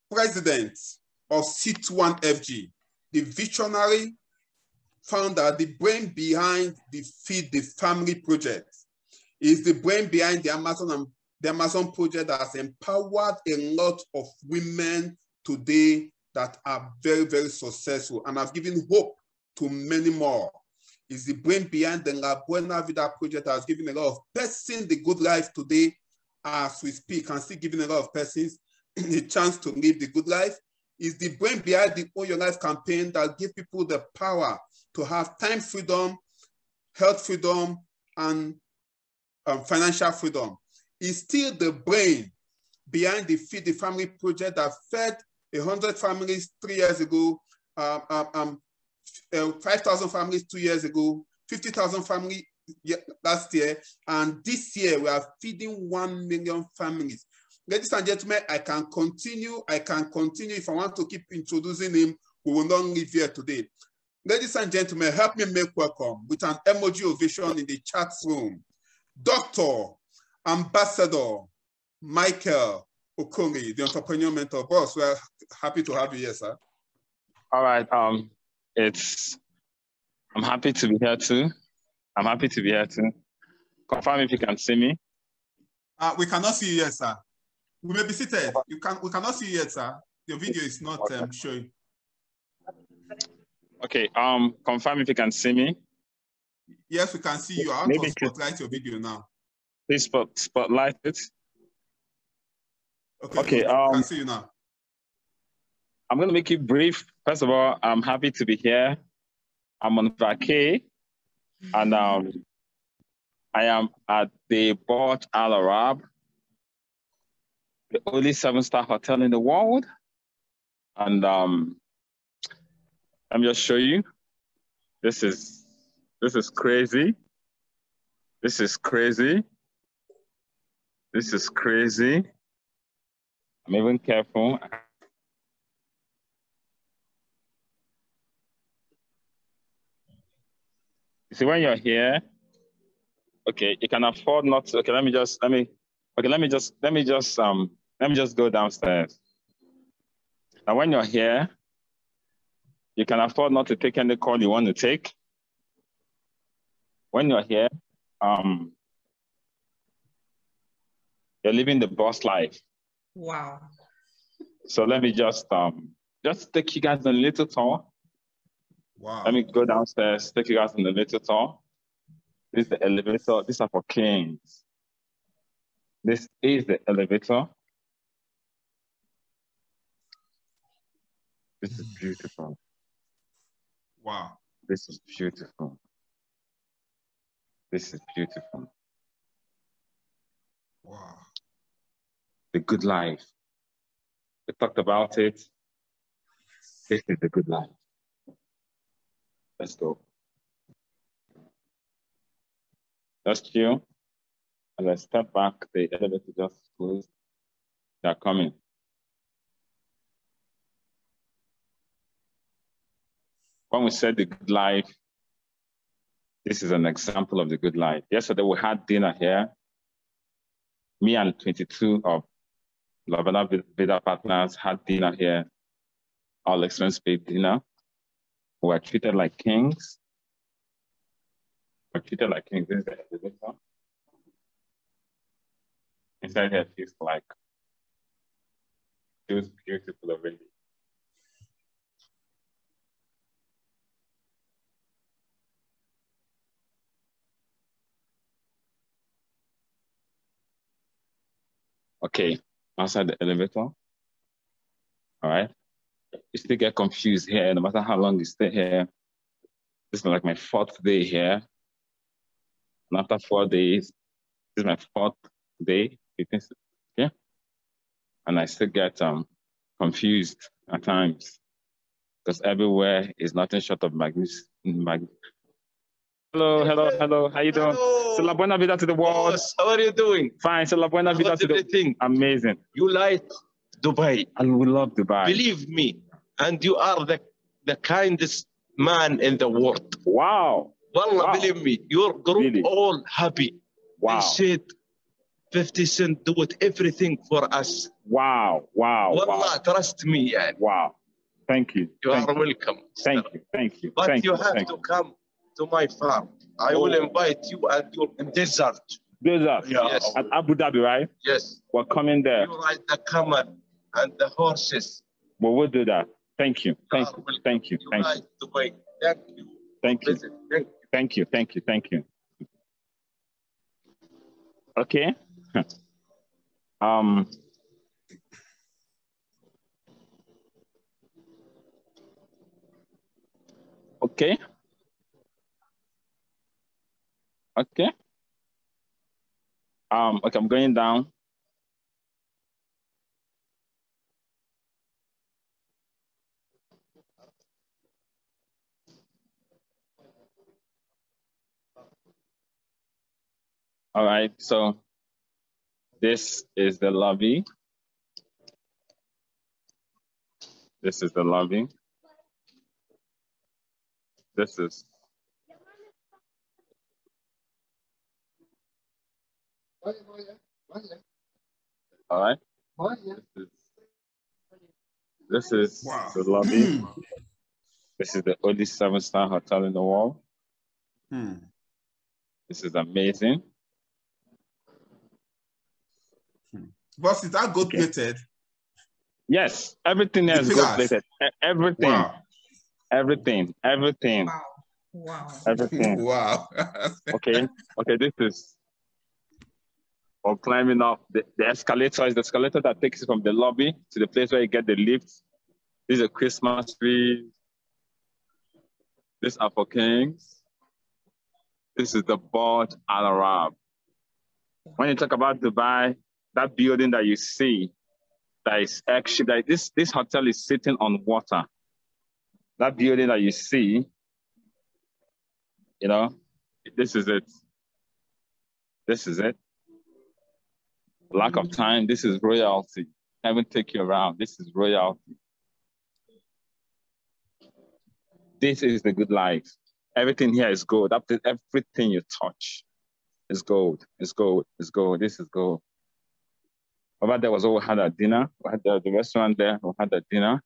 president of C21FG, the visionary founder, the brain behind the Feed the Family project, is the brain behind the Amazon project that has empowered a lot of women today that are very, very successful and have given hope to many more. Is the brain behind the La Buena Vida project that has given a lot of persons the good life today as we speak, and still giving a lot of persons a chance to live the good life. Is the brain behind the Own Your Life campaign that gives people the power to have time freedom, health freedom, and financial freedom. Is still the brain behind the Feed the Family project that fed 100 families 3 years ago, 5,000 families 2 years ago, 50,000 families last year, and this year we are feeding 1 million families. Ladies and gentlemen, I can continue. If I want to keep introducing him, we will not leave here today. Ladies and gentlemen, help me make welcome with an emoji ovation in the chat room. Dr. Ambassador Michael Okoli, the entrepreneur mentor. Boss, we're happy to have you here, sir. All right. I'm happy to be here too. Confirm if you can see me. We cannot see you yet, sir. We may be seated. We cannot see you yet, sir. Your video is not showing. Okay. Confirm if you can see me. Yes, we can see you. I want to spotlight your video now. Please spotlight it. Okay. I can see you now. I'm going to make it brief. First of all, I'm happy to be here. I'm on vacay, and I am at the Burj Al Arab, the only 7-star hotel in the world. And let me just show you. This is crazy. This is crazy. This is crazy. I'm even careful. See, when you're here, okay, you can afford not to, okay, let me just go downstairs. Now, when you're here, you can afford not to take any call you want to take. When you're here, you're living the boss life. Wow. So let me just take you guys on a little tour. Wow. Let me go downstairs, take you guys on a little tour. This is the elevator. These are for kings. This is the elevator. This is beautiful. Wow. This is beautiful. This is beautiful. Wow. The good life. We talked about it. This is the good life. Let's go. Let's chill. And let's step back. The elevator just closed. They're coming. When we said the good life, this is an example of the good life. Yesterday we had dinner here. Me and 22 of Lavana Vida partners had dinner here. All expense paid dinner. We were treated like kings. We're treated like kings. This is the elevator. Inside here feels beautiful already. Okay, outside the elevator. All right. You still get confused here, no matter how long you stay here. This is like my 4th day here. And after 4 days, this is my 4th day. Yeah. And I still get confused at times because everywhere is nothing short of magnificent. Hello. How you doing? Hello. So la buena vida to the world. Boss, how are you doing? Fine. So la buena vida to everything? Amazing. You like Dubai. And we love Dubai. Believe me. And you are the kindest man in the world. Wow. Wallah, believe me. Your group Really? all happy. Wow. They said 50 Cent do it everything for us. Wow. Wallah, trust me. Yeah. Wow. Thank you. You are welcome. Thank you. But you have to come to my farm. I will invite you and your desert. Desert? Yes. At Abu Dhabi, right? Yes. We're coming there. You ride the camel and the horses. Well, we'll do that. Thank you. Thank you. Ride Dubai. Thank you. Okay. Okay. Okay, I'm going down. All right, so this is the lobby. This is the lobby. This is all right. This is wow. the lobby. This is the only 7-star hotel in the world. This is amazing. Boss, is that gold plated? Yes, everything is gold plated. Everything. Wow. Everything. Wow. Everything. Wow. Okay, this is or climbing up the escalator. Is the escalator that takes you from the lobby to the place where you get the lift. This is a Christmas tree. These are for kings. This is the Burj Al Arab. When you talk about Dubai, that building that you see, that is actually this hotel is sitting on water. That building that you see, you know, this is it. This is it. Lack of time. This is royalty. I will take you around. This is royalty. This is the good life. Everything here is gold. Everything you touch is gold. It's gold. It's gold. This is gold. Over there was where we had our dinner. We had the restaurant there. We had the dinner.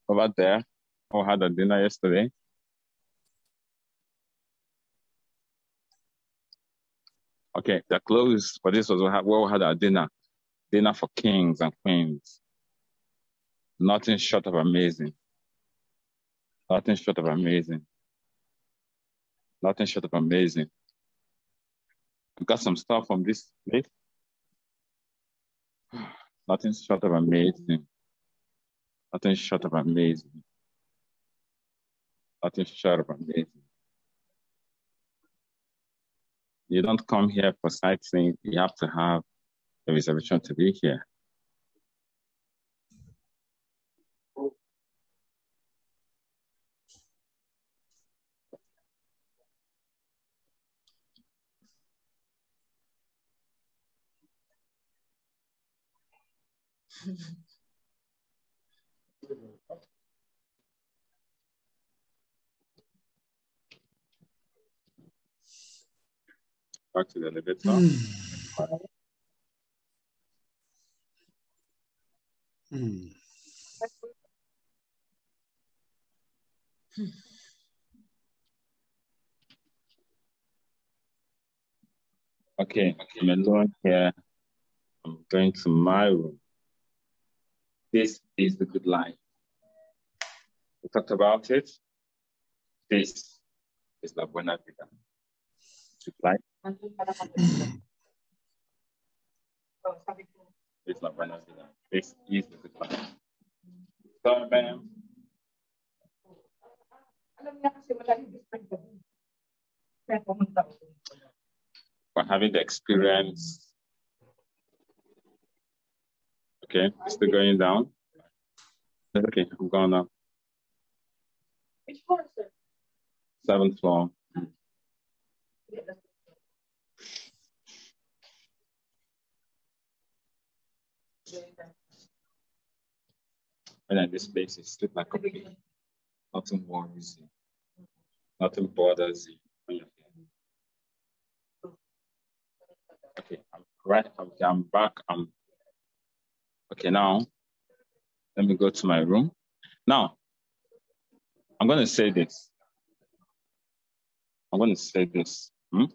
Over there, we had the dinner yesterday. Okay, the clothes for this was where we had our dinner. Dinner for kings and queens. Nothing short of amazing. Nothing short of amazing. Nothing short of amazing. I got some stuff from this place. Nothing short of amazing. Nothing short of amazing. Nothing short of amazing. You don't come here for sightseeing. You have to have a reservation to be here. Back to the elevator. Okay, I'm alone here. I'm going to my room. This is the good life. We talked about it. This is La Buena Vida. Good life. This is La Buena Vida. This is the good life. So, ma'am. For having the experience. Okay, still going down. Okay, I'm going now. Which floor, sir? 7th floor. And this place is still like okay. Nothing worries you. Nothing bothers you when you're here. Okay, I'm back. Okay, now let me go to my room. Now, I'm going to say this. I'm going to say this. I'm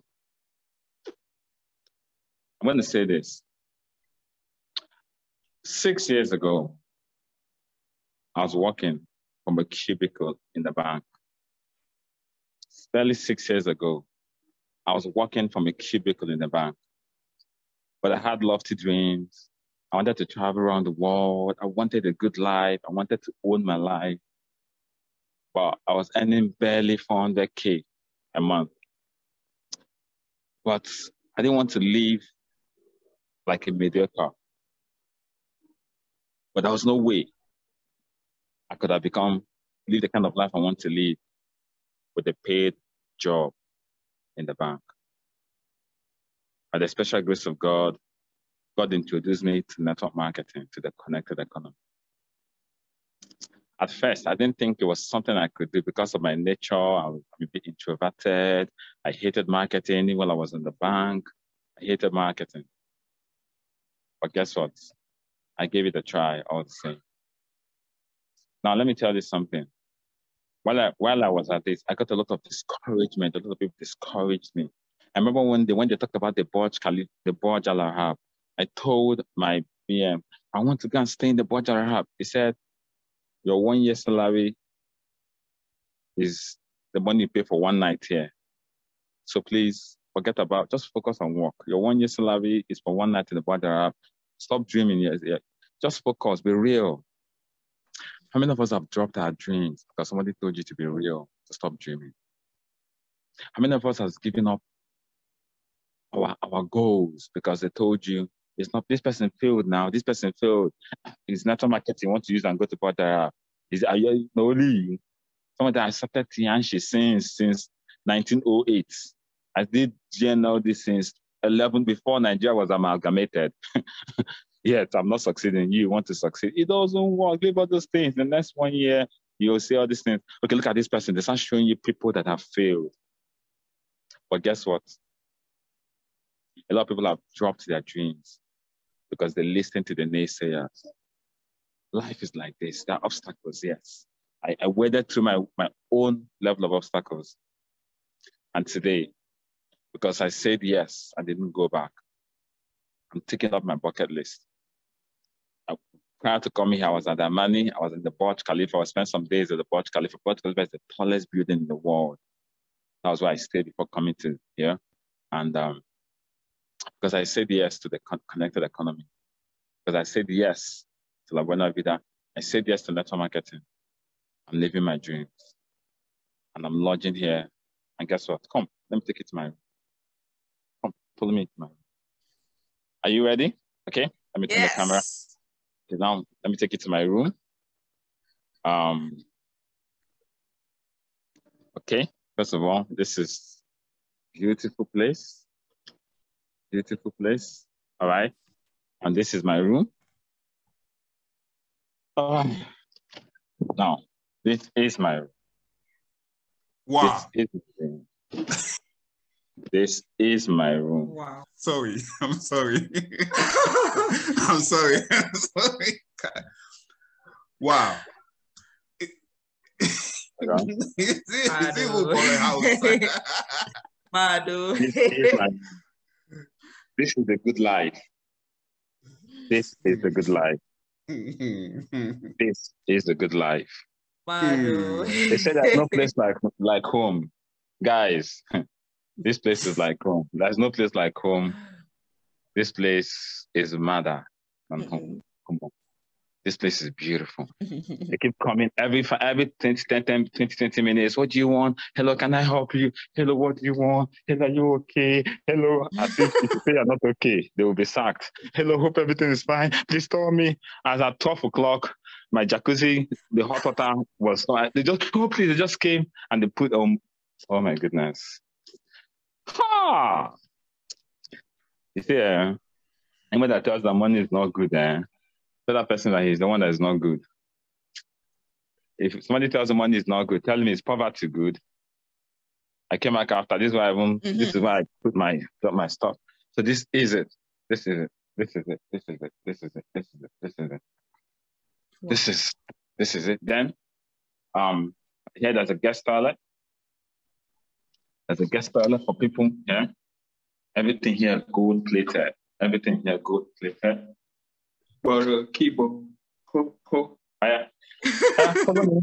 going to say this. 6 years ago, I was working from a cubicle in the bank. Barely 6 years ago, I was working from a cubicle in the bank. But I had lofty dreams. I wanted to travel around the world. I wanted a good life. I wanted to own my life. But I was earning barely 400K a month. But I didn't want to live like a mediocre. But there was no way I could have live the kind of life I want to live with a paid job in the bank. By the special grace of God, God introduced me to network marketing, to the connected economy. At first, I didn't think it was something I could do because of my nature. I'm a bit introverted. I hated marketing while I was in the bank. I hated marketing. But guess what? I gave it a try all the same. Now, let me tell you something. While I was at this, I got a lot of discouragement. A lot of people discouraged me. I remember when they talked about the Burj Al Arab, I told my PM, I want to go and stay in the Burj Al Arab. He said, your 1 year salary is the money you pay for one night here. So please just focus on work. Your 1 year salary is for one night in the Burj Al Arab. Stop dreaming. Yeah. Just focus, be real. How many of us have dropped our dreams because somebody told you to be real, to stop dreaming? How many of us has given up our goals because they told you, it's not, this person failed now, this person failed. It's natural marketing, you want to use and go to Porter. Are you only someone that I started Tianchi since 1908. I did GNLD since 11 before Nigeria was amalgamated. Yet I'm not succeeding. You want to succeed. It doesn't work. Leave all those things. The next 1 year, You'll see all these things. Okay, look at this person. They start showing you people that have failed. But guess what? A lot of people have dropped their dreams because they listen to the naysayers. Life is like this. There are obstacles, yes. I waded through my own level of obstacles. And today, because I said yes, I didn't go back. I'm taking up my bucket list. Prior to coming here, I was at Amani. I was in the Burj Khalifa. I spent some days at the Burj Khalifa. Burj Khalifa is the tallest building in the world. That was where I stayed before coming to here. And because I said yes to the connected economy. Because I said yes to La Buena Vida. I said yes to network marketing. I'm living my dreams. And I'm lodging here. And guess what? Come, let me take you to my room. Come, follow me to my room. Are you ready? Okay, let me turn the camera. Okay, now let me take you to my room. Okay, first of all, this is beautiful place. Beautiful place. All right. And this is my room. Now, this is my room. Wow. This is my room. Wow. Sorry. I'm sorry. I'm sorry. I'm sorry. Wow. Is it who bought a house? Mado. This is the good life. This is the good life. This is the good life. Mado. They say there's no place like home. Guys, this place is like home. There's no place like home. This place is madder than home. Come on. This place is beautiful. They keep coming every 20 minutes. What do you want? Hello, can I help you? Hello, what do you want? Hello, are you okay? Hello. As if you say you're not okay, they will be sacked. Hello, hope everything is fine. Please tell me. As at 12 o'clock, my jacuzzi, the hot water was, they just came and they put oh my goodness. Ha! You see, anybody that tells that money is not good, tell that person that he's the one that is not good. If somebody tells the money is not good, tell him it's poverty good. I came back after. This is why this is why I put my stuff. So this is it. This is it. This is it. This is it. This is it. This is it. This is it. Wow. This is it. Then here there's a guest toilet. There's a guest toilet for people here. Everything here gold plated. Everything here gold plated. Keyboard. Follow me.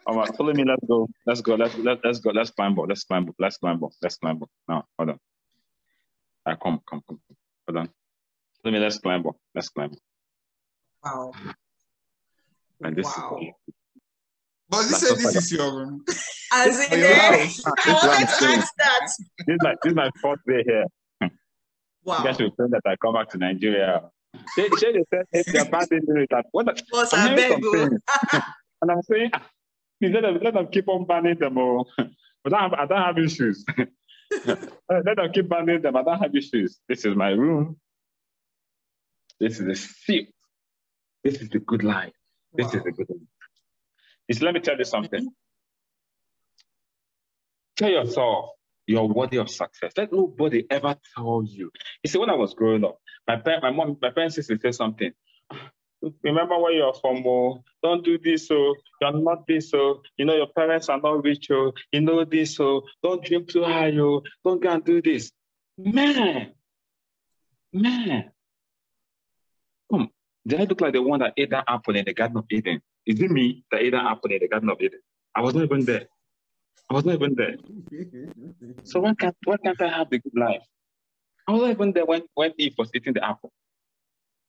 All right, follow me. Let's go. Let's go. Let's go. Let's climb up. Let's climb up. Let's climb up. Let's climb up. Now, hold on. Come. Hold on. Follow me. Let's climb up. Let's climb up. Wow. And this wow. is. But you said this is your room. As in I wanted to ask that. This is my fourth day here. Wow. You guys will think that I come back to Nigeria. They said they're banning it. What I'm hearing some things. And I'm saying, let them keep on banning them. But I don't have issues. Let them keep banning them. I don't have issues. This is my room. This is the seat. This is the good life. This is the good life. Let me tell you something. Tell yourself you're worthy of success. Let nobody ever tell you. You see, when I was growing up, my parents used to say something. Remember where you're from, oh, don't do this, oh, you're not this, oh, you know, your parents are not rich, oh, you know this, oh, don't dream too high, oh, don't go and do this. Man. Come, did I look like the one that ate that apple in the Garden of Eden? Is it me that ate that apple in the Garden of Eden? I was not even there. So why can't I have the good life? I was not even there when Eve was eating the apple.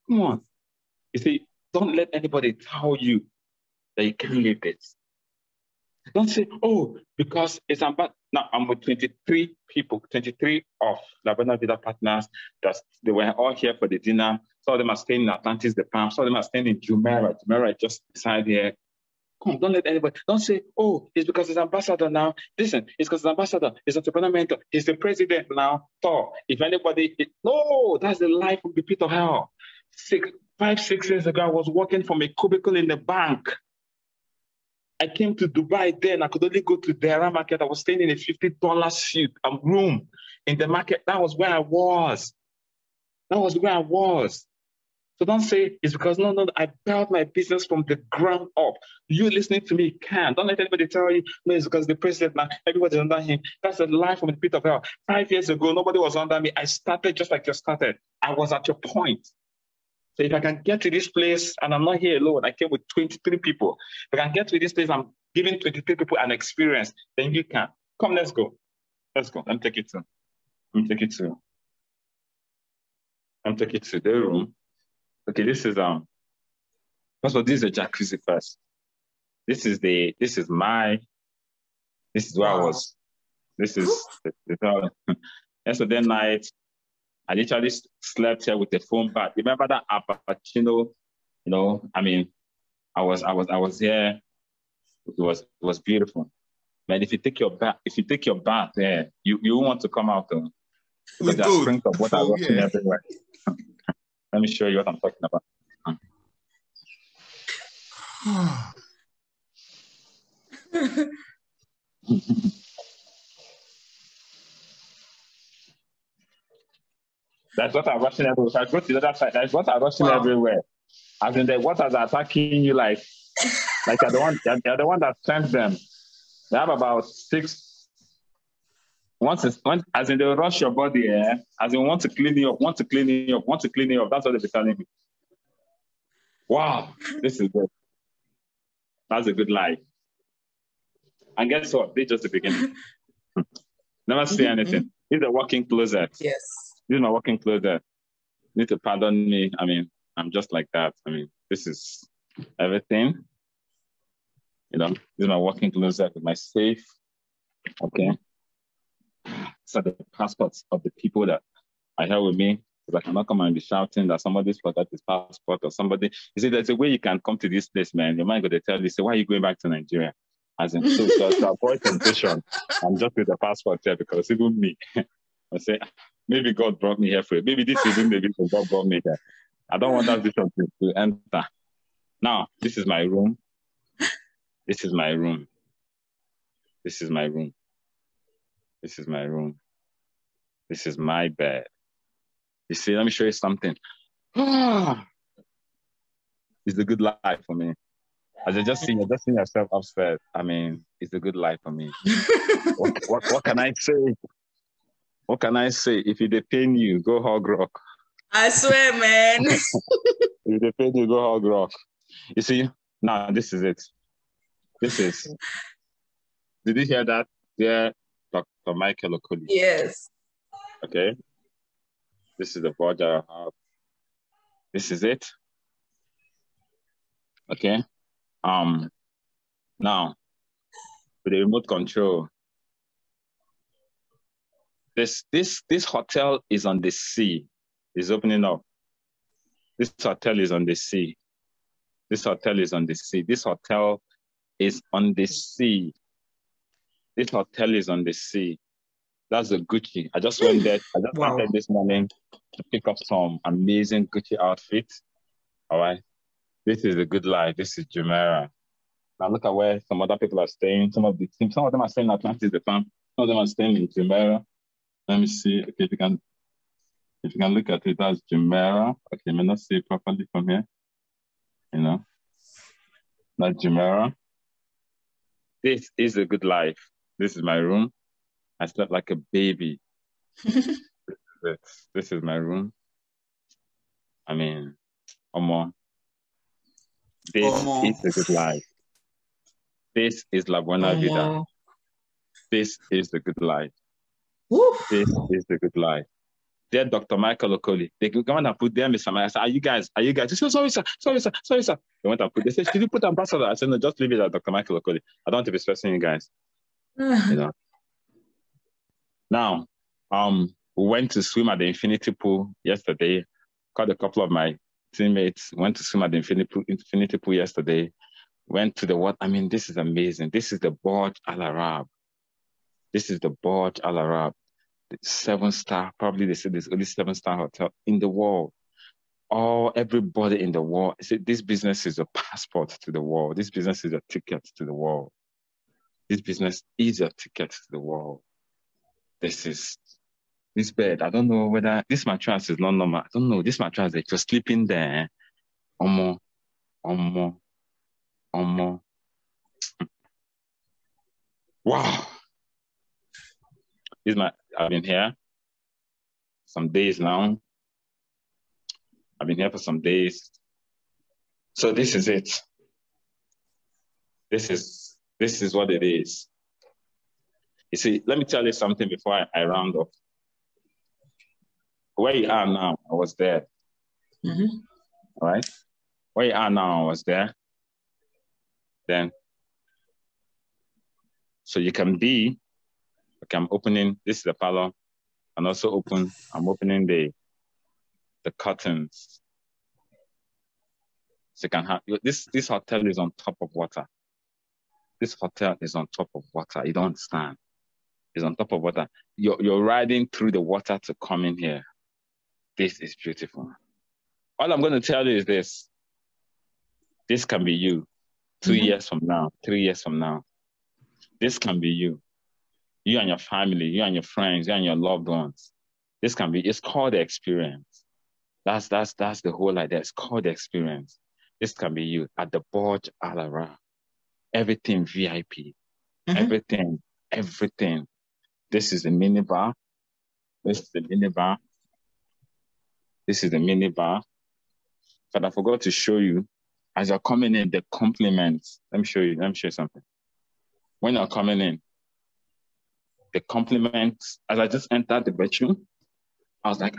Come on. You see, don't let anybody tell you that you can't live this. Don't say, oh, because it's about now I'm with 23 people, 23 of La Buena Vida partners. They were all here for the dinner. Some of them are staying in Atlantis, the Palm. Some of them are staying in Jumeirah. Jumeirah just beside here. Come, don't let anybody, don't say, oh, it's because he's ambassador now. Listen, it's because he's ambassador, he's entrepreneur mentor, he's the president now. So if anybody, no, that's the life of the pit of hell. 5-6 years ago, I was working from a cubicle in the bank. I came to Dubai then. I could only go to Dera market. I was staying in a $50 suite, room in the market. That was where I was. That was where I was. So don't say it's because, no, I built my business from the ground up. You listening to me can. Don't let anybody tell you, no, it's because the president now, everybody's under him. That's a lie from the pit of hell. 5 years ago, nobody was under me. I started just like you started. I was at your point. So if I can get to this place, and I'm not here alone, I came with 23 people. If I can get to this place, I'm giving 23 people an experience, then you can. Come, let's go. Let's go. Let me take it to the room. Okay, this is first of all, this is a jacuzzi first. This is where I was. This is the yesterday night. I literally slept here with a foam bath. Remember that Appuccino? You know, I mean, I was here. It was beautiful. Man, if you take your bath there, you won't want to come out though. Because there are springs of water rushing everywhere. Let me show you what I'm talking about. That's what I'm rushing everywhere. If I go to the other side, that's what I'm rushing everywhere. As in the waters are attacking you like you're the one that sends them. They have about 6. As in they rush your body, as in want to clean you up. That's what they'll be telling me. Wow, this is good. That's a good life. And guess what? This is just the beginning. Never say anything. This is a walking closet. Yes. This is my walking closet. You need to pardon me. I mean, I'm just like that. I mean, this is everything. You know, this is my walking closet with my safe. Okay. So the passports of the people that I have with me, because I cannot come and be shouting that somebody's forgot his passport or somebody. You see, there's a way you can come to this place, man. Your mind going to tell you, say, why are you going back to Nigeria? As in, to avoid temptation, I'm just with the passport here because even me, I say, maybe God brought me here for it. Maybe this isn't the reason God brought me here. I don't want that vision to enter. Now, this is my room. This is my room. This is my room. This is my room. This is my bed. You see, let me show you something. It's a good life for me. As you're just seeing yourself upstairs. I mean, it's a good life for me. What can I say? What can I say? If they pain you, go hog rock. I swear, man. If they pain you, go hog rock. You see, now this is it. Did you hear that? Yeah, Dr. Michael Okoli. Yes. Okay. This is the board that I have. This is it. Okay. Now, with the remote control, this hotel is on the sea. It's opening up. This hotel is on the sea. This hotel is on the sea. This hotel is on the sea. This hotel is on the sea. That's a Gucci. I just went there. I just went there this morning to pick up some amazing Gucci outfits. All right. This is a good life. This is Jumeirah. Now look at where some other people are staying. Some of them are staying in Atlantis, the farm. Some of them are staying in Jumeirah. Let me see. Okay, if you can look at it, that's Jumeirah. Okay, I may not see it properly from here. You know, that's Jumeirah. This is a good life. This is my room. I slept like a baby. This is my room. I mean, this is a good life. This is La Buena Vida. This is the good life. This is the good life. Dear Dr. Michael Okoli, they go and put there, Mr. Maya. I said, are you guys? They said, sorry, sir. They went and put, they said, should you put ambassador? I said, no, just leave it at Dr. Michael Okoli. I don't want to be stressing you guys. You know. Now, we went to swim at the infinity pool yesterday. Called a couple of my teammates, went to swim at the infinity pool yesterday. Went to the what? I mean, this is amazing. This is the Burj Al Arab. This is the Burj Al Arab. 7-star, probably they said there's only 7-star hotel in the world. everybody in the world. See, this business is a passport to the world. This business is a ticket to the world. This business is a ticket to the world. This bed. I don't know whether this mattress is not normal. I don't know. This mattress, if you're sleeping there, Omo. Wow. I've been here some days now. I've been here for some days. So this is it. This is what it is. You see, let me tell you something before I round up. Where you are now, I was there. Mm-hmm. All right? Where you are now, I was there. Then, so you can be, okay, I'm opening, this is the parlor, and also I'm opening the curtains. So you can have, this hotel is on top of water. This hotel is on top of water. You don't understand. It's on top of water. You're riding through the water to come in here. This is beautiful. All I'm going to tell you is this. This can be you 2 years from now, 3 years from now. This can be you. You and your family, you and your friends, you and your loved ones. This can be, it's called the experience. That's the whole idea. It's called the experience. This can be you at the Burj Al Arab. Everything VIP. Everything. This is the minibar. This is the minibar. This is the minibar. But I forgot to show you, as you're coming in, the compliments. Let me show you something. When you're coming in, the compliments, as I just entered the bedroom, I was like,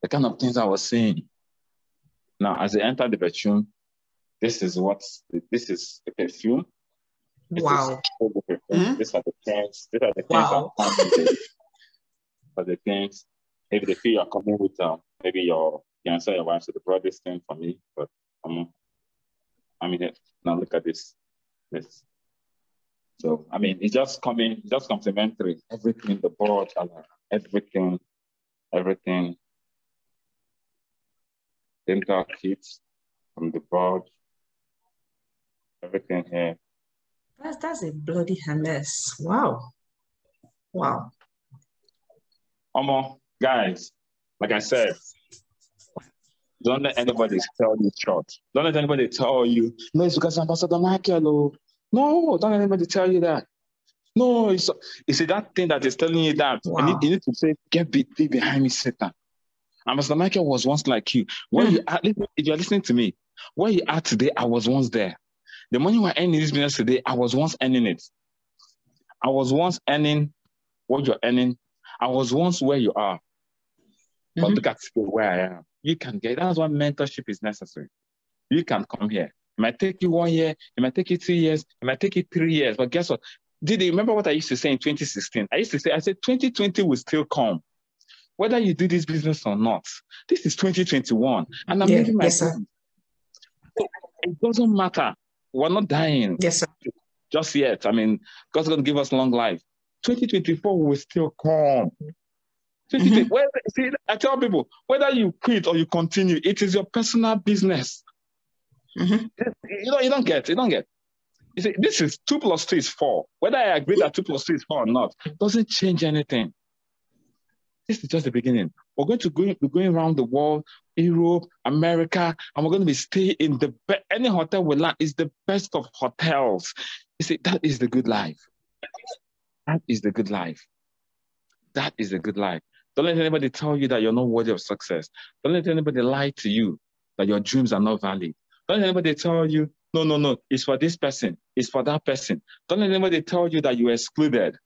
the kind of things I was saying. Now, as I entered the bedroom, this is the perfume. Wow. These are the things. These are the things for the things. Maybe they feel you're coming with maybe your fiancé, your wife, so they brought this thing for me. But I mean, now look at this. So I mean, it's just complimentary. Everything, the board, everything. Dental kits from the board. Everything here. That's a bloody mess. Wow. Guys, like I said, don't let anybody tell you short. Don't let anybody tell you, no, it's because Ambassador Michael. No, don't let anybody tell you that. No, it's that thing that is telling you that. Wow. You need to say, get behind me, Satan. Ambassador Michael was once like you. If you're listening to me, where you are today, I was once there. The money we're earning in this business today, I was once earning it. I was once earning what you're earning. I was once where you are. But look at where I am. You can get, that's why mentorship is necessary. You can come here. It might take you 1 year, it might take you 2 years, it might take you 3 years. But guess what? Didi, remember what I used to say in 2016? I said 2020 will still come. Whether you do this business or not, this is 2021. And I'm making my point. It doesn't matter. We're not dying. Yes, sir. Just yet. I mean, God's going to give us long life. 2024 will still come. See, I tell people, whether you quit or you continue, it is your personal business. You don't get. You see, this is 2 + 2 is 4. Whether I agree that 2 + 2 is 4 or not, doesn't change anything. This is just the beginning. We're going to be going around the world, Europe, America, and we're going to be staying in any hotel we land is the best of hotels. You see, that is the good life. That is the good life. That is the good life. Don't let anybody tell you that you're not worthy of success. Don't let anybody lie to you that your dreams are not valid. Don't let anybody tell you, no, it's for this person, it's for that person. Don't let anybody tell you that you're excluded.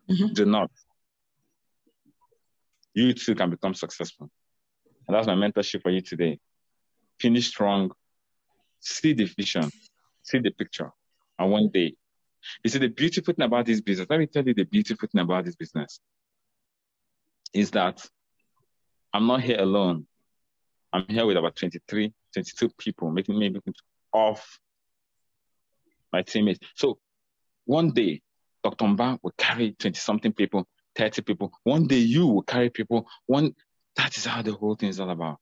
Do not. You too can become successful. And that's my mentorship for you today. Finish strong, see the vision, see the picture, and one day. You see, the beautiful thing about this business, let me tell you the beautiful thing about this business, is that I'm not here alone. I'm here with about 22 people, making me off my teammates. So one day, Dr. Mbah will carry 20-something people, 30 people. One day you will carry people. That is how the whole thing is all about.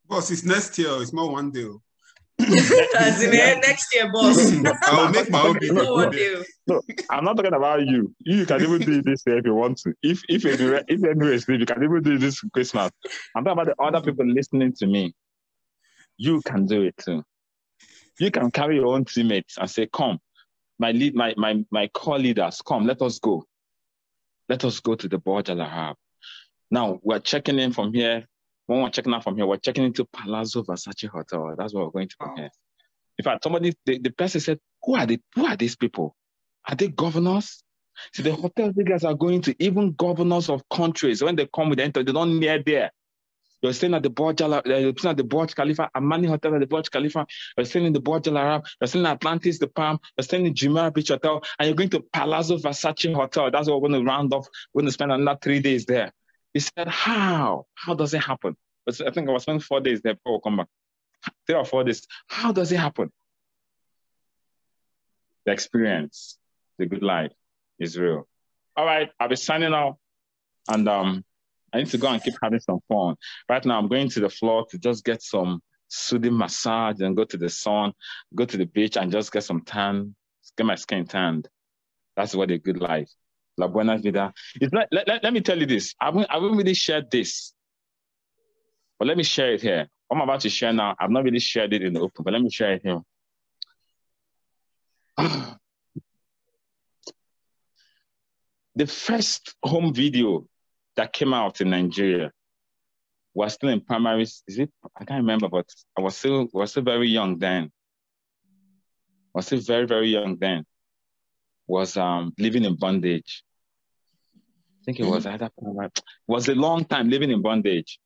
Boss, it's next year. It's not one day. As in, next year, boss. I'll make my own video. No, I'm not talking about you. You can even do this if you want to. If anyway, you can even do this Christmas. I'm talking about the other people listening to me. You can do it too. You can carry your own teammates and say, "Come, my core leaders, come, let us go. Let us go to the Burj Al Arab." Now we're checking in from here. When we're checking out from here, we're checking into Palazzo Versace Hotel. That's where we're going to from here. In fact, the person said, who are these people? Are they governors? See, the hotel you guys are going to, even governors of countries, when they come with the they don't near there. You're staying at the Burj Khalifa, Amani Hotel at the Burj Khalifa. You're staying in the Burj Al Arab. You're staying in Atlantis, the Palm. You're staying in Jumeirah Beach Hotel, and you're going to Palazzo Versace Hotel. That's what we're going to round off. We're going to spend another 3 days there. He said, how? How does it happen? I think I was spending 4 days there before we come back. 3 or 4 days. How does it happen? The experience, the good life is real. All right, I'll be signing off, and I need to go and keep having some fun. Right now, I'm going to the floor to just get some soothing massage and go to the sun, go to the beach and just get some tan, get my skin tanned. That's what a good life. La buena vida. It's not, let me tell you this. I haven't really shared this, but let me share it here. What I'm about to share now, I've not really shared it in the open, but let me share it here. The first home video that came out in Nigeria was still in primary. Is it? I can't remember, but I was still very young then. I was still very, very young then. Was living in bondage. I think it was either primary. It was a long time living in bondage.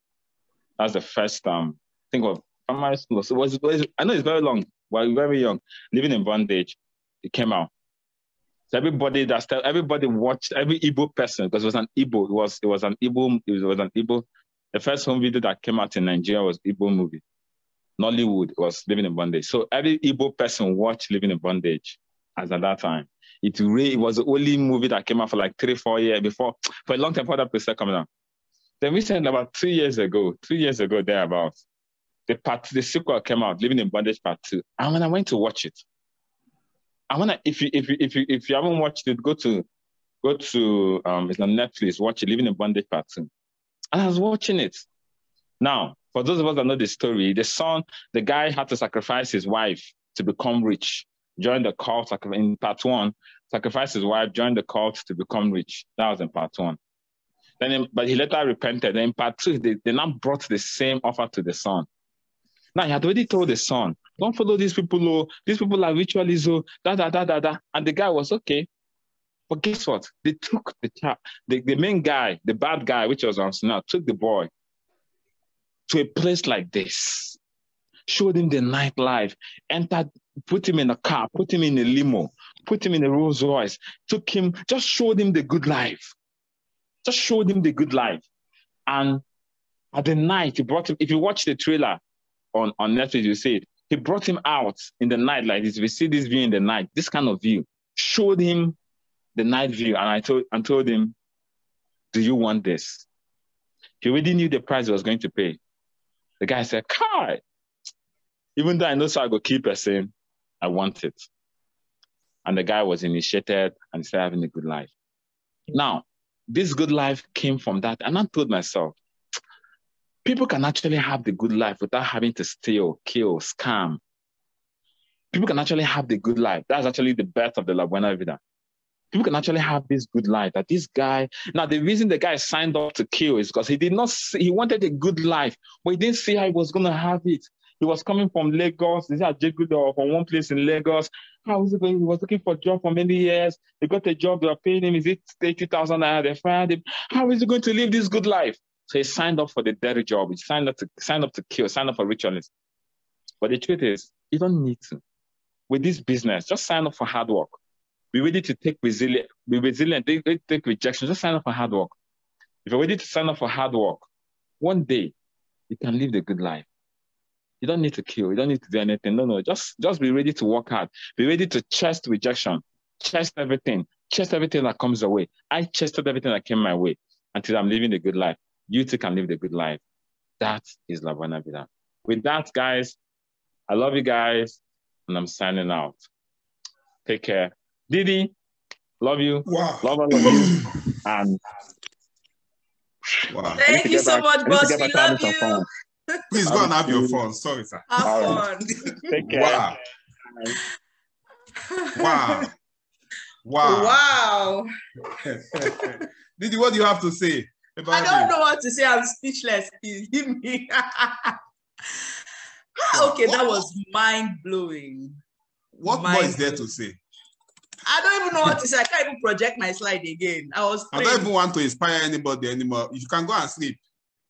That's the first I think of primary school. So I know it's very long. While very young, living in bondage, it came out. So everybody watched, every Igbo person, because it was an Igbo. It was an Igbo. The first home video that came out in Nigeria was Igbo movie. Nollywood was Living in Bondage. So every Igbo person watched Living in Bondage as at that time. It was the only movie that came out for like 3-4 years before, for a long time before that person coming out. Then recently, about 3 years ago thereabouts, the sequel came out, Living in Bondage Part 2. And when I went to watch it, if you haven't watched it, go to it's on Netflix, watch it, Living in Bondage Part 2. And I was watching it. Now, for those of us that know the story, the guy had to sacrifice his wife to become rich. Join the cult in Part 1, sacrificed his wife, joined the cult to become rich. That was in Part 1. But he later repented. Then in Part 2, they now brought the same offer to the son. Now, he had already told the son, don't follow these people, these people are ritualists, And the guy was okay. But guess what? They took the child, the main guy, the bad guy, which was on Snap, took the boy to a place like this, showed him the nightlife, put him in a car, put him in a limo, put him in a Rolls Royce, just showed him the good life. Just showed him the good life. And at the night, he brought him, if you watch the trailer on Netflix, you see it, he brought him out in the night like this. We see this view in the night, this kind of view, showed him the night view. And I told him, do you want this? He already knew the price he was going to pay. The guy said, Kai, even though I know so I go keep saying, I want it. And the guy was initiated and started having a good life. Now, this good life came from that. And I told myself, people can actually have the good life without having to steal, kill, scam. People can actually have the good life. That's actually the birth of the La Buena Vida. People can actually have this good life that this guy, now the reason the guy signed up to kill is because he wanted a good life, but he didn't see how he was going to have it. He was coming from Lagos, from one place in Lagos. How was it going? He was looking for a job for many years. He got a job, they were paying him, is it 80,000 naira? They fired him. How is he going to live this good life? So he signed up for the dirty job. He signed up to kill, signed up for ritualists. But the truth is, you don't need to. With this business, just sign up for hard work. Be ready to take resilient, take rejection. Just sign up for hard work. If you're ready to sign up for hard work, one day you can live the good life. You don't need to kill. You don't need to do anything. No. Just be ready to work hard. Be ready to chest rejection. Chest everything. Chest everything that comes your way. I chested everything that came my way until I'm living the good life. You too can live the good life. That is La Buena Vida. with that, guys, I love you guys, and I'm signing out. Take care. Didi, love you. Wow. Love all of you. And wow. Thank you so much, boss. We love you. Please go and have your fun. Sorry, sir. Have fun. Take care. Wow. Wow. Wow. Wow. Didi, what do you have to say about I don't it? know what to say. I'm speechless. Give me. Okay, that was mind-blowing. What more is there to say? I don't even know what to say. I can't even project my slide again. I don't even want to inspire anybody anymore. You can go and sleep.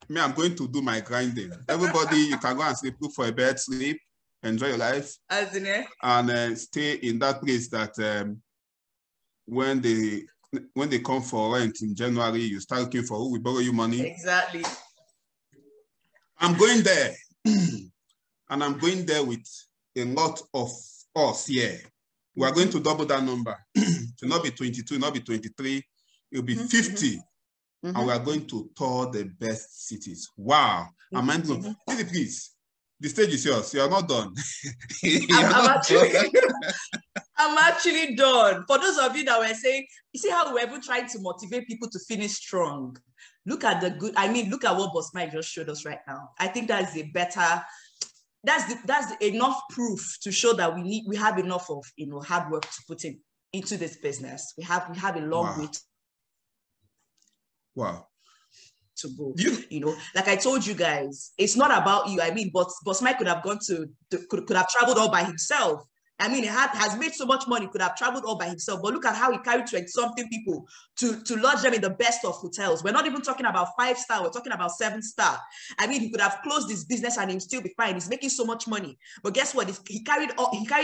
Me, I'm going to do my grinding. Everybody, you can go and sleep, look for a bed, sleep, enjoy your life, and stay in that place that when they come for rent in January, you start looking for who will borrow you money. Exactly. I'm going there, and I'm going there with a lot of us here. We are going to double that number. It will not be 22, it will not be 23, it will be 50. And we are going to tour the best cities. Wow. Am I blown? Didi, please. The stage is yours. You are not done. I'm actually done. For those of you that were saying, you see how we're even trying to motivate people to finish strong. Look at the good, look at what Boss Mike just showed us right now. I think that's a better, that's enough proof to show that we have enough of hard work to put into this business. We have a long way to go. Like I told you guys, it's not about you. Boss Mike could have gone could have traveled all by himself. He has made so much money, could have traveled all by himself. But look at how he carried 20-something people to lodge them in the best of hotels. We're not even talking about 5-star, we're talking about 7-star. He could have closed his business and he'll still be fine. He's making so much money. But guess what? He carried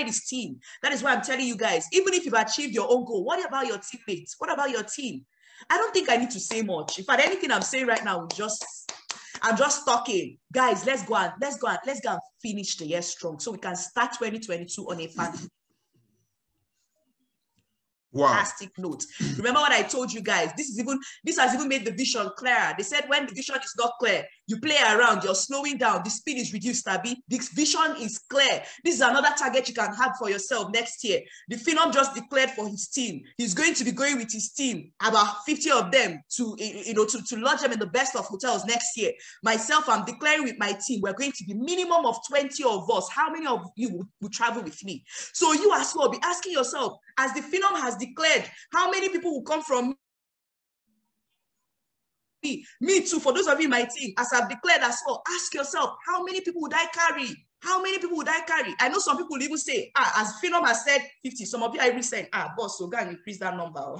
his team. That is why I'm telling you guys, even if you've achieved your own goal, what about your teammates? What about your team? I don't think I need to say much. In fact, anything I'm saying right now, I'm just talking. Guys, let's go and finish the year strong so we can start 2022 on a fantastic note. Remember what I told you guys? This has even made the vision clearer. They said when the vision is not clear, you play around, you're slowing down, the speed is reduced, Tabi. This vision is clear. This is another target you can have for yourself next year. The Phenom just declared for his team. He's going to be going with his team, about 50 of them, to lodge them in the best of hotels next year. Myself, I'm declaring with my team, we're going to be minimum of 20 of us. How many of you will travel with me? So you as well be asking yourself, as the Phenom has declared, how many people will come from me? Me too, for those of you in my team, as I've declared as well, ask yourself, how many people would I carry? How many people would I carry? I know some people even say, as Phenom has said 50, some of you are even saying, boss, so go and increase that number.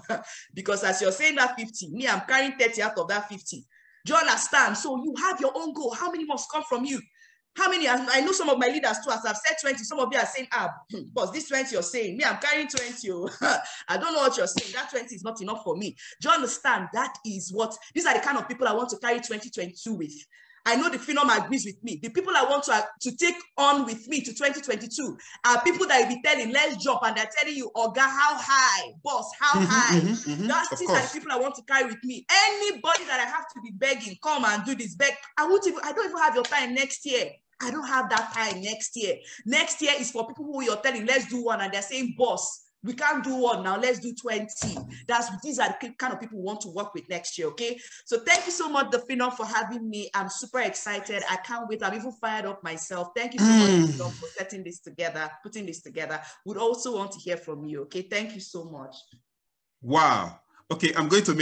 Because as you're saying that 50, me, I'm carrying 30 out of that 50. Do you understand? So you have your own goal. How many must come from you? How many? I know some of my leaders too, as I've said 20, some of you are saying, boss, this 20 you're saying, me, I'm carrying 20. I don't know what you're saying. That 20 is not enough for me. Do you understand? These are the kind of people I want to carry 2022 with. I know the Phenom agrees with me. The people I want to take on with me to 2022 are people that will be telling, let's jump, and they're telling you, Oga, how high? Boss, how high? These are the people I want to carry with me. Anybody that I have to be begging, come and do this, beg. I don't even have your time next year. I don't have that time next year. Next year is for people who you're telling, let's do one, and they're saying, boss, we can't do one now, let's do 20. These are the kind of people we want to work with next year, okay? So thank you so much, the Phenom, for having me. I'm super excited. I can't wait. I'm even fired up myself. Thank you so much, Phenom, for putting this together. Would also want to hear from you, okay? Thank you so much. Wow. Okay, I'm going to make